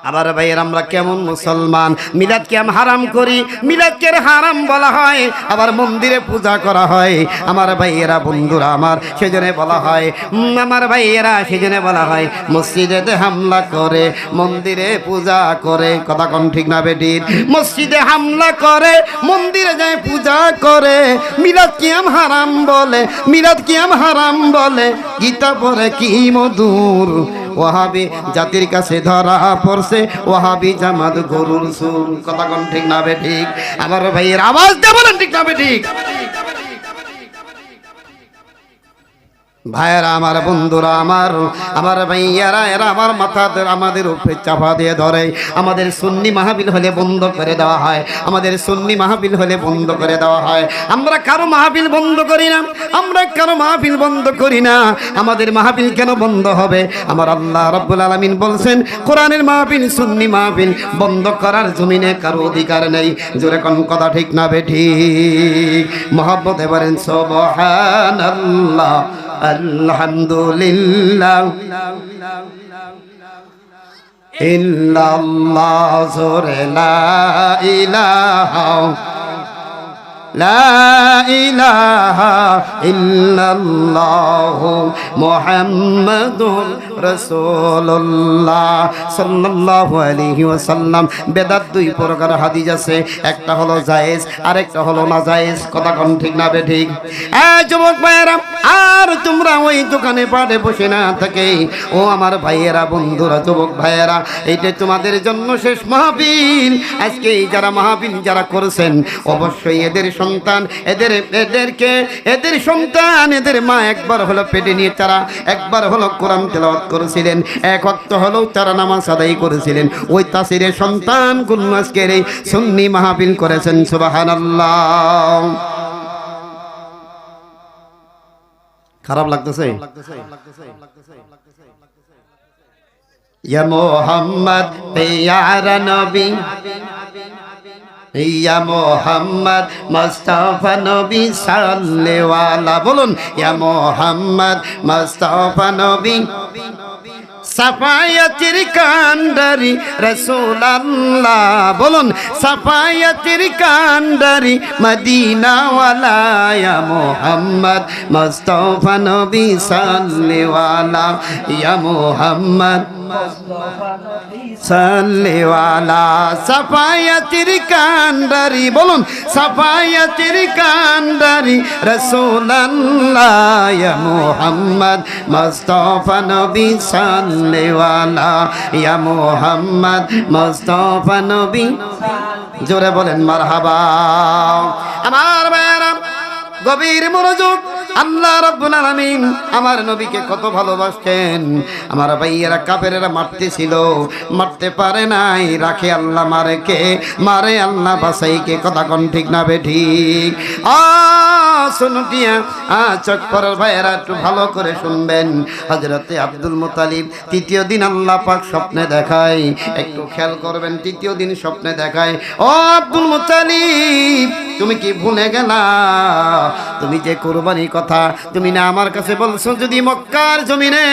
আবার ভাইয়ের, আমরা কেমন মুসলমান? মিলাদকে আমরা হারাম করি, মিলাদকে হারাম বলা হয়, আবার মন্দিরে পূজা করা হয়। আমার ভাইয়েরা, বন্ধুরা আমার, সেজন্য বলা হয়, আমার ভাইয়েরা, সেজন্য বলা হয়, মসজিদে হামলা করে মন্দিরে পূজা করে। কথা কোন ঠিক না বেঠিক? মসজিদে হামলা করে মন্দিরে যায় পূজা করে। মিলাদ কিয়াম হারাম বলে, মিলাদ কিয়াম হারাম বলে, গীতা পড়ে কি মধুর। ওয়াহাবি জাতির কাছে ধরা পড়ছে, ওয়াহাবি জামাত গরুর সুর। কথা কোন ঠিক না বেঠিক? আমার ভাইয়ের আওয়াজ দিয়ে বলেন ঠিক না বেঠিক? ভাইয়েরা আমার, বন্ধুরা আমার, আমার ভাইয়ারা, এরা আমার মাথাদের আমাদের উপরে চাপা দিয়ে ধরে। আমাদের সুন্নি মাহফিল হলে বন্ধ করে দেওয়া হয়, আমাদের সুন্নি মাহফিল হলে বন্ধ করে দেওয়া হয়। আমরা কারো মাহফিল বন্ধ করি না, আমরা কারো মাহফিল বন্ধ করি না। আমাদের মাহফিল কেন বন্ধ হবে? আমার আল্লাহ রাব্বুল আলামিন বলছেন, কোরআনের মাহফিল, সুন্নি মাহফিল বন্ধ করার জমিনে কারো অধিকার নেই। জোরে কোন কথা ঠিক না বেঠিক? মহব্বতে বলেন সুবহানাল্লাহ, আলহামদুলিল্লাহ, ইল্লাল্লাহ, জোরে লা ইলাহা ইল্লাল্লাহু মুহাম্মাদুর রাসূলুল্লাহ সাল্লাল্লাহু আলাইহি ওয়াসাল্লাম। বেদাত দুই প্রকার হাদিস আছে, একটা হলো জায়েজ আর একটা হলো না জায়েজ। কথা কোন ঠিক না বে ঠিক? যুবক ভাইয়েরা, আর তোমরা ওই দোকানে পাড়ে বসে না থাকে, ও আমার ভাইয়েরা, বন্ধুরা, যুবক ভাইয়েরা, এইটা তোমাদের জন্য শেষ মাহফিল। আজকে এই যারা মাহফিল যারা করেছেন, অবশ্যই এদের সন্তান, এদের সন্তান, এদের মা একবার হলো পেটে নিয়ে তারা একবার হলো কোরআন তেলাওয়াত করেছিলেন, এক ওয়াক্ত হলেও তারা নামাজ আদায় করেছিলেন। ওই তাসিরের সন্তানগুলো আজকের এই সুন্নি মাহফিল করেছেন। সুবহানাল্লাহ। খারাপ লাগতেছে? ইয়া মুহাম্মদ প্যারা নবী, ইয়া মুহাম্মদ মুস্তাফা নবী সাল্লাল্লাহু আলাইহি, বলুন ইয়া মুহাম্মদ মুস্তাফা নবী সাফায়াতের কান্ডারি রাসূলুল্লাহ, বলুন সাফায়াতের কান্ডারি মদিনাওয়ালা, ইয়া মুহাম্মদ মুস্তাফা নবী সাল্লাল্লাহু আলাইহি, ইয়া মুহাম্মদ সাল্লাল্লাহু আলাইহি, সাফায়াতের কান্ডারি, বলুন সাফায়াতের কান্ডারি রাসূলুল্লাহ, ইয়া মুহাম্মদ মুস্তাফা নবী সাল্লাল্লাহু আলাইহি, ইয়া মুহাম্মদ মুস্তাফা নবী। জোরে বলেন মারহাবা। আমার ভাইয়েরা, গভীর মনোযোগ। আল্লাহ রাব্বুল আলামিন আমার নবীকে কত ভালোবাসতেন। আমার ভাইয়েরা, কাফেরেরা মারতেছিল, মারতে পারে নাই, রাখে আল্লাহ, মারে কে? মারে আল্লাহ, বাঁচাই কে? কথা কোন ঠিক না বে ঠিক? শুনুটিয়া চোখ পড়ার ভাইয়েরা একটু ভালো করে শুনবেন। হযরতে আব্দুল মুত্তালিব তৃতীয় দিন আল্লাহ পাক স্বপ্নে দেখায়, একটু খেয়াল করবেন। তৃতীয় দিন স্বপ্নে দেখায়, ও আব্দুল মুত্তালিব, তুমি কি ভুলে গেলা? তুমি যে কুরবানির কথা তুমি না আমার কাছে বলছো, যদি মক্কার জমিনে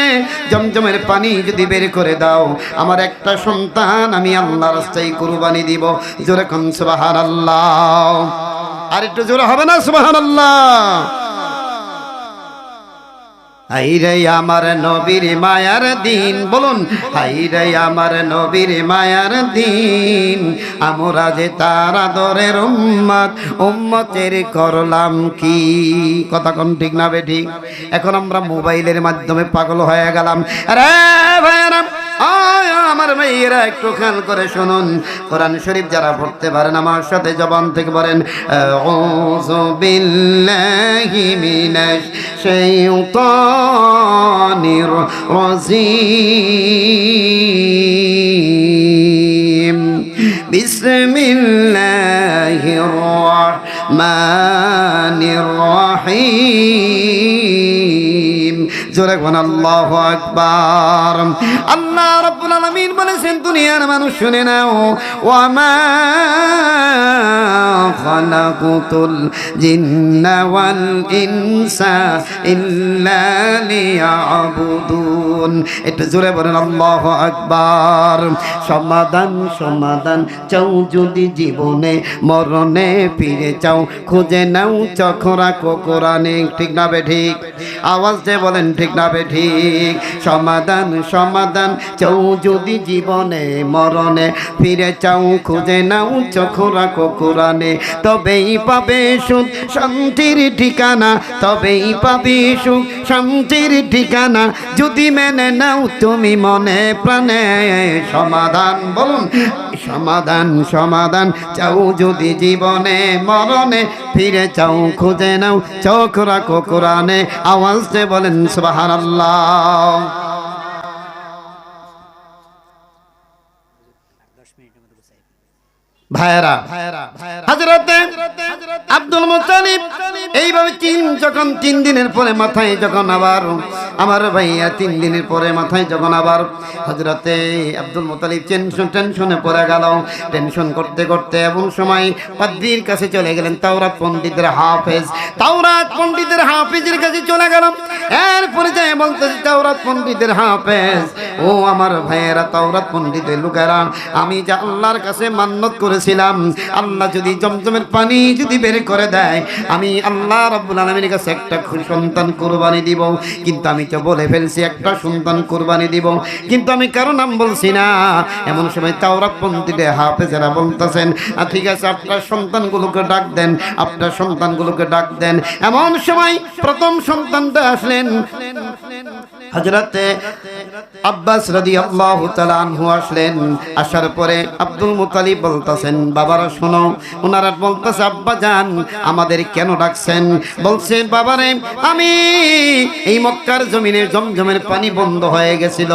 জমজমের পানি যদি বের করে দাও, আমার একটা সন্তান আমি আল্লাহ রাস্তায় কুরবানি দিব। জোরে কোন সুবহানাল্লাহ। আর একটু জোরে হবে না সুবহানাল্লাহ? হাইরে আমার নবীর মায়ার দিন, বলুন হাইরে আমার নবীর মায়ার দিন, আমরা যে তার আদরের উম্মত, উম্মতের করলাম কি? কথা কোন ঠিক না বে ঠিক? এখন আমরা মোবাইলের মাধ্যমে পাগল হয়ে গেলাম। আরে ভাইরা, আমার ভাইয়েরা একটু খেয়াল করে শুনুন। কোরআন শরীফ যারা পড়তে পারেন আমার সাথে জবান থেকে বলেন, আউযু বিল্লাহি মিনাশ শাইতানির রাজিম, বিসমিল্লাহির রাহমানির রাহিম। জোরে বলেন আল্লাহু আকবার। আল্লাহ রাব্বুল আলামিন বলেছেন, দুনিয়ার মানুষ শুনে নাও, ওয়া মা খালাকুতুল জিন্না ওয়াল ইনসা ইল্লা লিয়াবুদুন। একটু জোরে বলেন আল্লাহু আকবার। সমাধান সমাধান চাও যদি জীবনে, মরণে ফিরে চাও, খুঁজে নাও চোখরা কোরআনে। ঠিক না বে ঠিক? আওয়াজ দিয়ে বলেন ঠিক না বে ঠিক? সমাধান সমাধান চাও যদি জীবনে, মরণে ফিরে চাও, খুঁজে নাও চোখরা কোরআনে, তবেই পাবে সুখ শান্তির ঠিকানা, তবেই পাবে সুখ শান্তির ঠিকানা, যদি মেনে নাও তুমি মনে প্রাণে। সমাধান, বলুন সমাধান সমাধান চাও যদি জীবনে, মরণে ফিরে চাও, খুঁজে নাও চোখ রাখো কোরআনে। আওয়াজ দিয়ে বলেন সুবহানাল্লাহ। ভাইরা, হযরতে আব্দুল মুত্তালিব এইভাবে যখন 3 দিনের পরে মাথায় যখন আবার আমার ভাইয়া 3 দিনের পরে মাথায় যখন আবার হযরতে আব্দুল মুত্তালিব টেনশনে পড়ে গেল। টেনশন করতে করতে এমন সময় পাদ্রীর কাছে চলে গেলেন, তাওরাত পণ্ডিতের হাফেজ, তাওরাত পণ্ডিতের হাফেজের কাছে চলে গেলাম। এরপরে যাই বলতেছি, তাওরাত পণ্ডিতের হাফেজ, ও আমার ভাইয়েরা, তাওরাত পণ্ডিতের লোকেরা, আমি যে আল্লাহর কাছে মান্নত করেছিলাম, আল্লাহ যদি জমজমের পানি যদি বের করে দেয়, আমি আল্লাহ রাব্বুল আলামিনের কাছে একটা সন্তান কুরবানি দিব, কিন্তু আমি তো বলে ফেলছি একটা সন্তান কুরবানি দিব, কিন্তু আমি কারো নাম বলছি না। এমন সময় তাওরাত পণ্ডিতদের হাফেজেরা বলতেছেন, ঠিক আছে আপনার সন্তানগুলোকে ডাক দেন, আপনার সন্তানগুলোকে ডাক দেন। এমন সময় প্রথম সন্তানটা আসলেন হযরতে আব্বাস রাদিয়াল্লাহু তাআলা আনহু আসলেন। আসার পরে আব্দুল মুত্তালিব বলতেছেন, বাবারা শোনো। ওনারা বলতেছে, আব্বা জান আমাদের কেন ডাকছেন? বলছে, বাবারে আমি এই মক্কার জমিনে জমজমের পানি বন্ধ হয়ে গেছিল,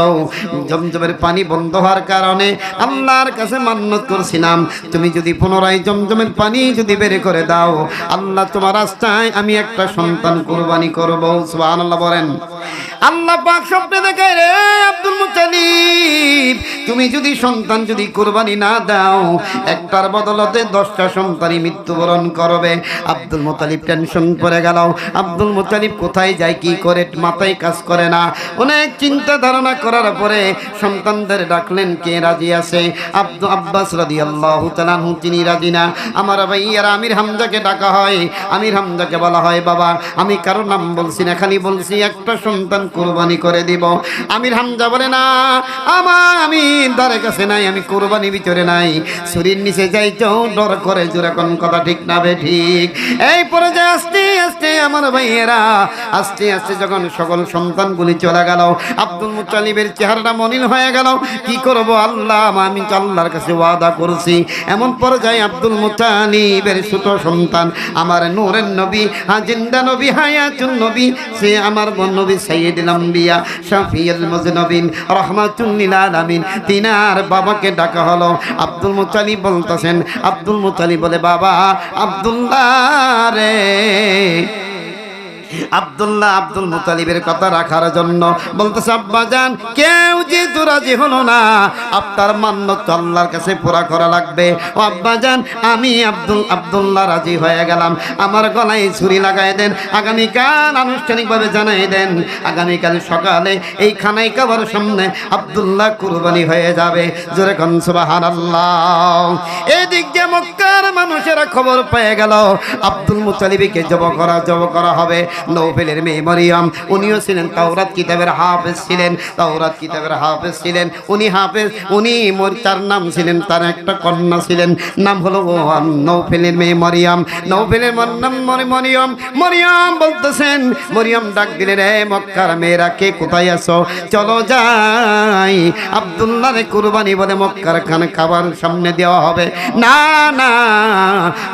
জমজমের পানি বন্ধ হওয়ার কারণে আল্লাহর কাছে মান্নত করছিলাম, তুমি যদি পুনরায় জমজমের পানি যদি বের করে দাও, আল্লাহ তোমার রাস্তায় আমি একটা সন্তান কুরবানি করব। সুবহানাল্লাহ বলেন। আল্লাহ পাক স্বপ্নে দেখায়, রে আব্দুল মুত্তালিব তুমি যদি সন্তান যদি কুরবানি না দাও, একটার বদলতে 10টা সন্তানই মৃত্যুবরণ করবে। আব্দুল মুত্তালিব টেনশন পড়ে গেল। আব্দুল মুত্তালিব কোথায় যায়, কি করে, মাথায় কাজ করে না। অনেক চিন্তা ধারণা করার পরে সন্তানদের ডাকলেন, কে রাজি আছে? আব্বাস রাদিয়াল্লাহু তাআলা আনহু তিনি রাজি না। আমার ভাইয়ারা আমির হামজাকে ডাকা হয়। আমির হামজাকে বলা হয়, বাবা আমি কারো নাম বলছি না, খালি বলছি একটা সন্তান কুরবানি করে দিব। আমির হামজা বলে, না আমি দ্বারে কাছে নাই, আমি কুরবানি ভিতরে নাই, শরীর নিচে যাইতেও ডর করে। জোরে কোন কথা ঠিক না বে ঠিক? এই পর্যায়ে আস্তে আস্তে আমার ভাইয়েরা আস্তে আস্তে যখন সকল সন্তানগুলি চলে গেল, আব্দুল মুত্তালিবের চেহারাটা মলিন হয়ে গেল। কি করব আল্লাহ, আমি তো আল্লাহর কাছে ওয়াদা করছি। এমন পর্যায়ে আব্দুল মুত্তালিবের ছোট সন্তান আমার নূরের নবী, জিন্দা নবী, হায়াতুন নবী, সে আমার নবী সাইয়্যিদুল আম্বিয়া শাফিউল মুজনবিন রাহমাতুল লিল আলামিন, তিনার বাবাকে ডাকা হলো। আব্দুল মুত্তালিব বলতেছেন, আব্দুল মুত্তালিব বলে, বাবা আব্দুল্লাহ রে, আব্দুল মুত্তালিবের কথা রাখার জন্য বলতেছে, আব্বা জান কেউ যেহেতু রাজি হলো না, আপনার মান্যত আল্লাহর কাছে পুরা করা লাগবে। ও আব্বা জান আমি আব্দুল্লাহ রাজি হয়ে গেলাম, আমার গলায় ছুরি লাগাই দেন, আগামীকাল আনুষ্ঠানিকভাবে জানাই দেন, আগামীকাল সকালে এই খানাই কাবার সামনে আব্দুল্লাহ কুরবানি হয়ে যাবে। জোরে কোন সুবহানাল্লাহ। এদিক যে মক্কার মানুষেরা খবর পেয়ে গেল আব্দুল মুত্তালিবকে জব করা হবে। নৌফেলের মেয়ে মরিয়ম, উনিও ছিলেন তাওরাত কিতাবের হাফেজ ছিলেন, তাওরাত কিতাবের হাফেজ ছিলেন উনি, হাফেজ উনি, তার নাম ছিলেন, তার একটা কন্যা ছিলেন, নাম হলো নৌফেলের মেয়ে মরিয়ম। নৌফেলের নাম মরিয়ম। মরিয়ম বলতেছেন, মরিয়ম ডাক দিলেন, রে মক্কার মেয়েরা কে কোথায় আছো, চলো যাই আব্দুল্লাহরে কুরবানি বলে মক্কার খানে খাবার সামনে দেওয়া হবে। না না,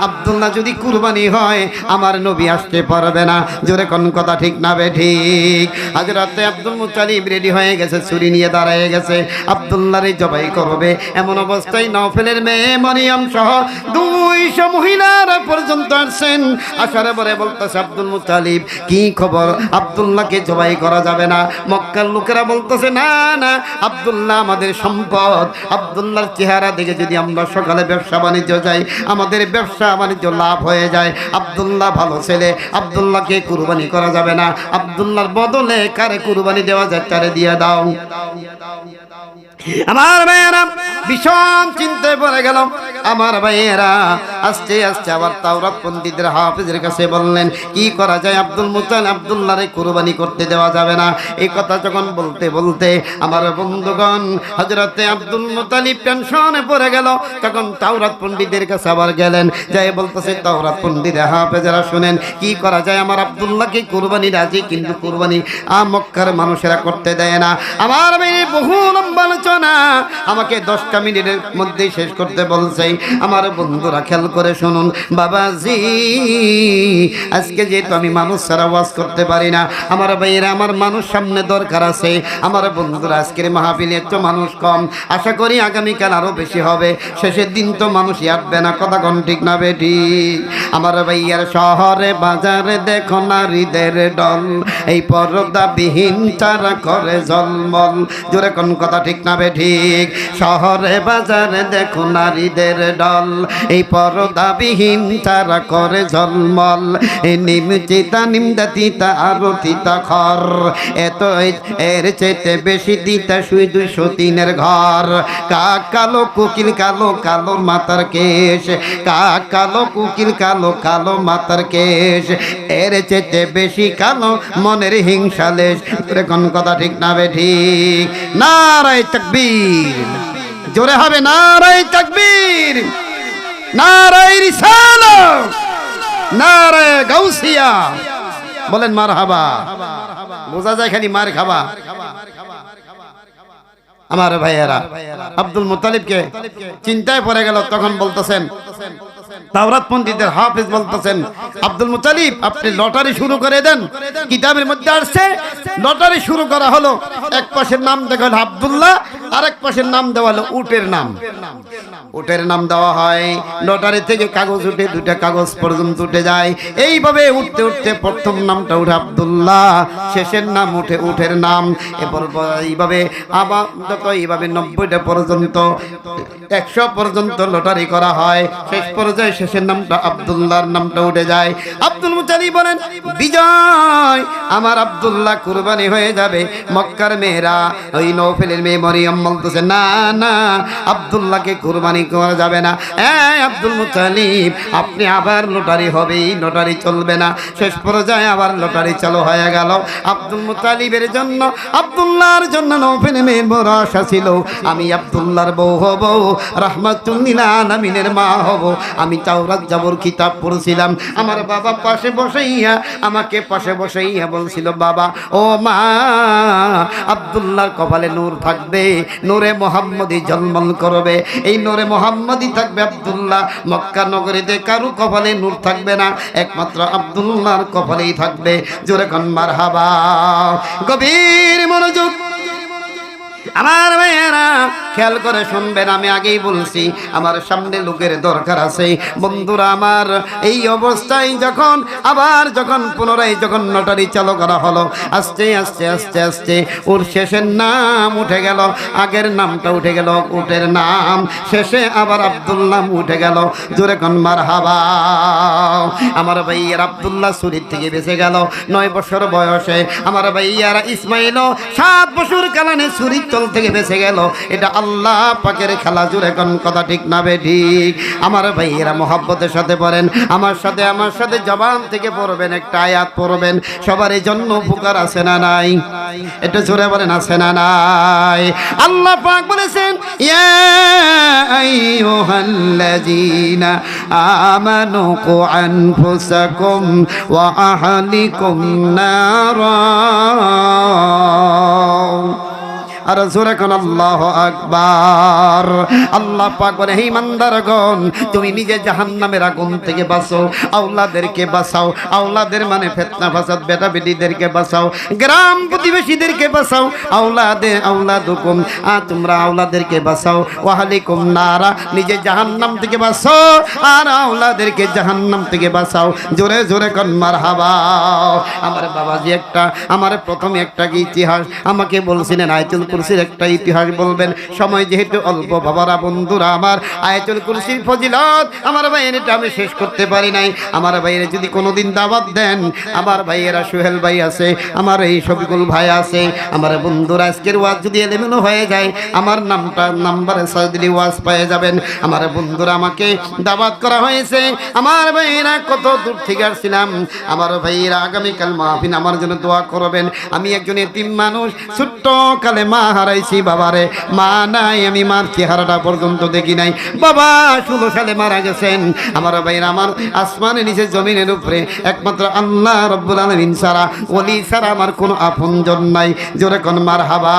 আব্দুল্লাহ যদি কুরবানি হয় আমার নবী আসতে পারবে না। জোরে কোন কথা ঠিক না বে ঠিক? হযরতে আব্দুল মুত্তালিব রেডি হয়ে গেছে, ছুরি নিয়ে দাঁড়ায় গেছে, আব্দুল্লাহরে জবাই করবে। এমন অবস্থায় নওফেলের মেয়ে মরিয়ম সহ 200 মহিলারা পর্যন্ত আসছেন। আসার পরে বলতেছে, আব্দুল মুত্তালিব কি খবর, আব্দুল্লাহকে জবাই করা যাবে না? মক্কার লোকেরা বলতেছে, না না, আব্দুল্লাহ আমাদের সম্পদ, আব্দুল্লাহর চেহারা দেখে যদি আমরা সকালে ব্যবসা বাণিজ্য যাই, আমাদের ব্যবসা বাণিজ্য লাভ হয়ে যায়, আব্দুল্লাহ ভালো ছেলে, আব্দুল্লাহকে কুরবানি করা যাবে না, আব্দুল্লাহর বদলে কারে কুরবানি দেওয়া যায় তারে দিয়ে দাও। আমার ভাইয়েরা ভীষণ চিন্তায় পড়ে গেল। আমার ভাইয়েরা আস্তে আস্তে আবার তাওরাত পণ্ডিতদের হাফেজের কাছে বললেন, কি করা যায়, আব্দুল মুত্তালিব আব্দুল্লাহরে কুরবানি করতে দেওয়া যাবে না। এই কথা যখন বলতে বলতে আমার বন্ধুগণ হযরতে আব্দুল মুত্তালিব টেনশনে পড়ে গেল। তখন তাওরাত পণ্ডিতদের কাছে আবার গেলেন, যাই বলতেছে, তাওরাত পণ্ডিতের হাফেজেরা শুনেন, কি করা যায়, আমার আব্দুল্লাহকে কুরবানি রাজি, কিন্তু কুরবানি মক্কার মানুষেরা করতে দেয় না। আমার মেয়ে বহু লম্বা আলোচনা আমাকে 10টা মিনিটের মধ্যে শেষ করতে বলছে। আমার বন্ধুরা খেয়াল করে শুনুন, বাবাজি আজকে যেহেতু আমি মানুষ ছাড়া ওয়াজ করতে পারি না, আমার ভাইয়েরা আমার মানুষ সামনে দরকার আছে। আমার বন্ধুরা আজকের মাহফিলে একটু মানুষ কম, আশা করি আগামীকাল আরো বেশি হবে। শেষের দিন তো মানুষই আসবে না, কথা কোন ঠিক না বেটি? আমার ভাইয়ার শহরে বাজারে দেখো নারীদের ডল, এই পর্দাবিহীন তারা করে জলমল। জোরে কোন কথা ঠিক না বে ঠিক? শহরে বাজারে দেখো নারীদের ডল, এই পর পরদাবিহীন তারা করে ঝলমল নিম চিতা নিমদা তিতা আরো তিতা খর এত এর চেতে বেশি দিতা শুই 203-এর ঘর কাক কালো কুকিল কালো কালো মাথার কেশ কাক কালো কুকিল কালো কালো মাথার কেশ এর চেতে বেশি কালো মনের হিংসালেশ কোন কথা ঠিক না বে ঠিক নারায়ে তাকবীর জোরে হবে নারায়ে তাকবীর নারায়ে রিসালাত নারায়ে গাউসিয়া বলেন মারহাবা বোঝা যায় খালি মার খাবা আমার ভাইয়েরা আব্দুল মুত্তালিবকে চিন্তায় পড়ে গেল তখন বলতেছেন তাওরাত পণ্ডিতদের হাফেজ বলতেছেন আব্দুল মুত্তালিব আপনি লটারি শুরু করে দেন কিতাবের মধ্যে আসছে লটারি শুরু করা হলো এক পাশের নাম দেখা হলো আব্দুল্লাহ আরেক পাশের নাম দেওয়া হলো উটের নাম উটের নাম দেওয়া হয় লটারি থেকে কাগজ উঠে 2টা কাগজ পর্যন্ত উঠে যায় এইভাবে উঠতে উঠতে প্রথম নামটা উঠে আব্দুল্লাহ শেষের নাম উঠে উটের নাম এরপর এইভাবে আবার এইভাবে 90টা পর্যন্ত 100 পর্যন্ত লটারি করা হয় শেষ পর্যায়ে শেষের নামটা আব্দুল্লাহর নামটা উঠে যায় আব্দুল মুত্তালিব বলেন বিজয় আমার আব্দুল্লাহ কুরবানি হয়ে যাবে মক্কার মেয়েরা ওই নওফেলের মেয়ে মরিয়ম বলতেছে না না আব্দুল্লাহকে কুরবানি করা যাবে না আব্দুল মুত্তালিব আপনি আবার লটারি হবে লটারি চলবে না শেষ পর্যায়ে আবার লটারি চালু হয়ে গেল আব্দুল মুত্তালিবের জন্য আব্দুল্লাহর জন্য নওফেলের মেয়ে বড় আশা ছিল আমি আব্দুল্লাহর বউ হব রাহমাতুল লিল আলামিনের মা হব আমি তাওরাত জাবর কিতাব পড়ছিলাম আমার বাবা পাশে বসাইয়া আমাকে পাশে বসাইয়া বলছিল বাবা ও মা আব্দুল্লাহর কপালে নূর থাকবে নূরে মুহাম্মদী ঝলমল করবে এই নূরে মুহাম্মদী থাকবে আব্দুল্লাহ মক্কা নগরীতে কারো কপালে নূর থাকবে না একমাত্র আব্দুল্লাহর কপালেই থাকবে জোরে কোন মারহাবা গভীর মনোযোগ আমার ভাইয়েরা খেয়াল করে শুনবেন আমি আগেই বলছি আমার সামনে লোকের দরকার আছে বন্ধুরা আমার এই অবস্থায় যখন পুনরায় যখন লটারি চালু করা হলো আস্তে আস্তে আস্তে আস্তে ওর শেষের নাম উঠে গেল আগের নামটা উঠে গেল উটের নাম শেষে আবার আব্দুল্লাহ উঠে গেল জোরে কোন মারহাবা আমার ভাইয়ার আব্দুল্লাহ ছুরির থেকে বেঁচে গেল 9 বছর বয়সে আমার ভাইয়ারা ইসমাইল 7 বছর কালানে ছুরির তল থেকে বেঁচে গেল এটা আল্লাহ পাকের খেলা জুড়ে কোন কথা ঠিক না বে ঠিক আমার ভাইয়েরা মহব্বতের সাথে পড়েন আমার সাথে জবান থেকে পড়বেন একটা আয়াত পড়বেন সবার জন্য উপকার আছে না নাই এটা জোরে বলেন আছে না নাই আল্লাহ পাক বলেছেন ইয়া আইয়ুহাল্লাযীনা আমানু কু আনফুসাকুম ওয়া আহলিকুম নারা আর জোরে কোন আল্লাহু আকবার আল্লাহ পাক বলে হে ইমানদারগণ তুমি নিজে জাহান্নামের আগুন থেকে বাঁচো আওলাদেরকে বাঁচাও আওলাদের মানে ফিতনা ফাসাদ বেটা বেটিদেরকে বাঁচাও গ্রাম প্রতিবেশীদেরকে বাঁচাও আওলাদুকুম তোমরা আওলাদেরকে বাঁচাও ওয়াহলিকুম নারা নিজে জাহান্নাম থেকে বাঁচাও আর আওলাদেরকে জাহান্নাম থেকে বাঁচাও জোরে জোরে কোন মারহাবা আমার বাবাজি আমার প্রথমে একটা ইতিহাস আমাকে বলছিলেন আয়াতুল কুরসির একটা ইতিহাস বলবেন সময় যেহেতু অল্প বাবারা বন্ধুরা আমার আয়াতুল কুরসির ফজিলত আমার ভাইয়েরা আমি শেষ করতে পারি নাই আমার ভাইয়েরা যদি কোনোদিন দাওয়াত দেন আমার ভাইয়েরা সোহেল ভাই আছে আমার এই শফিকুল ভাই আছে আমার বন্ধুরা আজকের ওয়াজ যদি এলোমেলো হয়ে যায় আমার নাম্বারে সার্চ দিলে ওয়াজ পেয়ে যাবেন আমার বন্ধুরা আমাকে দাওয়াত করা হয়েছে আমার ভাইয়েরা কত দূর থেকে আসছিলাম আমার ভাইয়েরা আগামীকাল মাহফিল আমার জন্য দোয়া করবেন আমি একজন এতিম মানুষ ছোট্ট কালে মা হারাইছি বাবারে মা নাই আমি মার চেহারাটা পর্যন্ত দেখি নাই বাবা 16 সালে মারা গেছেন আমার ভাইরা আমার আসমানের নিচে জমিনের উপরে একমাত্র আল্লাহ রাব্বুল আলামিন ছাড়া ওলি ছাড়া আমার কোনো আপনজন নাই জোরে কোন মারহাবা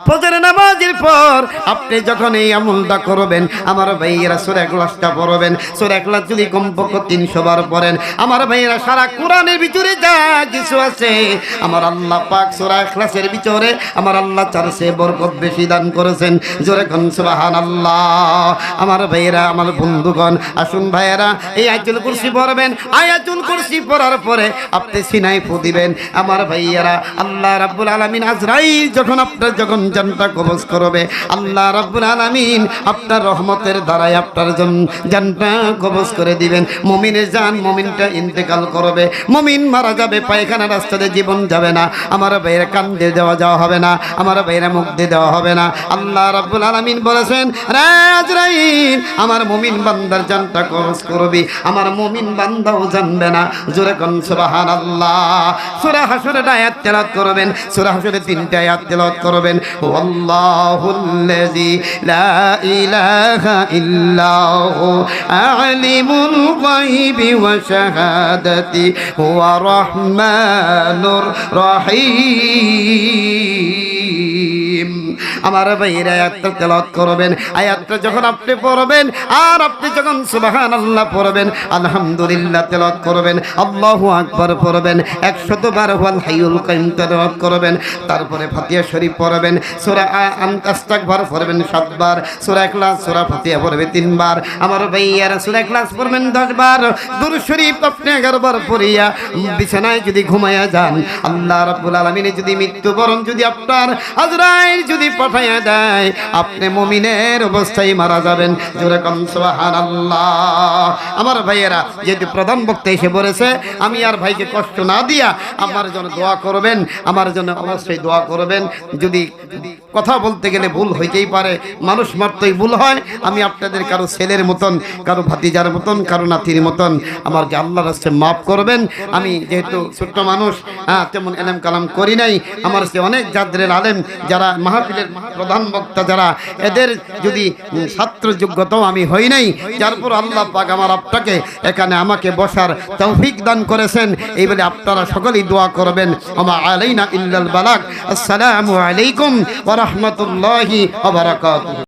ফজরের নামাজের পর আপনি যখন এই আমলটা করবেন আমার ভাইয়েরা সূরা ইখলাসটা পড়বেন সূরা ইখলাস যদি কমপক্ষে 300 বার পড়েন আমার ভাইয়েরা সারা কোরআনের ভিতরে যা কিছু আছে আমার আল্লাহ পাক সূরা ইখলাসের ভিতরে আমার আল্লাহ চারশে বরকত বেশি দান করেছেন জোরে কোন সুবহানাল্লাহ আমার ভাইয়েরা আমার বন্ধুগণ আসুন ভাইয়েরা এই আয়াতুল কুরসি পড়বেন আয়াতুল কুরসি পড়ার পরে আপনি সিনায় ফু দিবেন আমার ভাইয়েরা আল্লাহ রাব্বুল আলামিন আজরাইল যখন জানটা কবজ করবে। আল্লাহ রাব্বুল আলামিন আপনার রহমতের দ্বারাই আপনার জানটা কবজ করে দিবেন। মুমিনের জান মুমিনটা ইন্তেকাল করবে, মুমিন মারা যাবে, পায়খানা রাস্তাতে জীবন যাবে না, আমার বাইরে কান দিয়ে যাওয়া হবে না, আমার বাইরে মুখ দিয়ে দেওয়া হবে না। আল্লাহ রাব্বুল আলামিন বলেছেন, রে আজরাইল আমার মুমিন বান্দার জানটা কবজ করবি, আমার মুমিন বান্দাও জানবে না। জোরে কোন সুবহানাল্লাহ। সূরা হাশরের আয়াত তেলাওয়াত করবেন, সূরা হাশরের 3টা আয়াত তেলাওয়াত করবেন। ওয়াল্লাহুল্লাযী লা ইলাহা ইল্লাহু আলিমুল গায়বি ওয়া শাহাদাতি হুয়া রহমানুর রহিম। আমার ভাইরা আয়াতটা তেলাওয়াত করবেন। আয়াতটা যখন আপনি পড়বেন আর আপনি যখন সুবহানাল্লাহ পড়বেন, আলহামদুলিল্লাহ তেলাওয়াত করবেন, আল্লাহু আকবার পড়বেন, 100 বার হুয়াল হাইয়ুল কাইয়ুম তেলাওয়াত করবেন, তারপরে ফাতিহা শরীফ পড়বেন, সূরা আস্তাগফার পড়বেন 7 বার, সূরা ইখলাস সূরা ফাতিহা পড়বে 3 বার। আমার ভাইয়ারা সূরা ইখলাস পড়বেন 10 বার, দুরূদ শরীফ আপনি 11 বার পড়িয়া বিছানায় যদি ঘুমায়া যান, আল্লাহ রাব্বুল আলামিন যদি মৃত্যুবরণ যদি আপনার আজরাইল যদি পাঠাইয়া দেয়, আপনি মুমিনের অবস্থায় মারা যাবেন। জোরে কোন সুবহানাল্লাহ। আমার ভাইয়েরা, যেহেতু প্রধান বক্তা এসে বলেছে, আমি আর ভাইকে কষ্ট না দিয়া আমার জন্য দোয়া করবেন, আমার জন্য অবশ্যই দোয়া করবেন। যদি কথা বলতে গেলে ভুল হইতেই পারে, মানুষ মাত্রই ভুল হয়। আমি আপনাদের কারো ছেলের মতন, কারো ভাতিজার মতন, কারো নাতির মতন, আমাকে আল্লাহর রাস্তায় মাফ করবেন। আমি যেহেতু ছোট্ট মানুষ, তেমন এলেম কালাম করি নাই, আমার সে অনেক জাদরের আলেম যারা মাহফিলের প্রধান বক্তা যারা, এদের যদি ছাত্র যোগ্যতাও আমি হই নাই, যার পর আল্লাহ পাক আমার আপনাকে এখানে আমাকে বসার তৌফিক দান করেছেন। এই বলে আপনারা সকলেই দোয়া করবেন। আমা আলাইনা ইল্লাল বালাগ। আসসালামু আলাইকুম ওয়া রাহমাতুল্লাহি ওয়া বারাকাতুহু।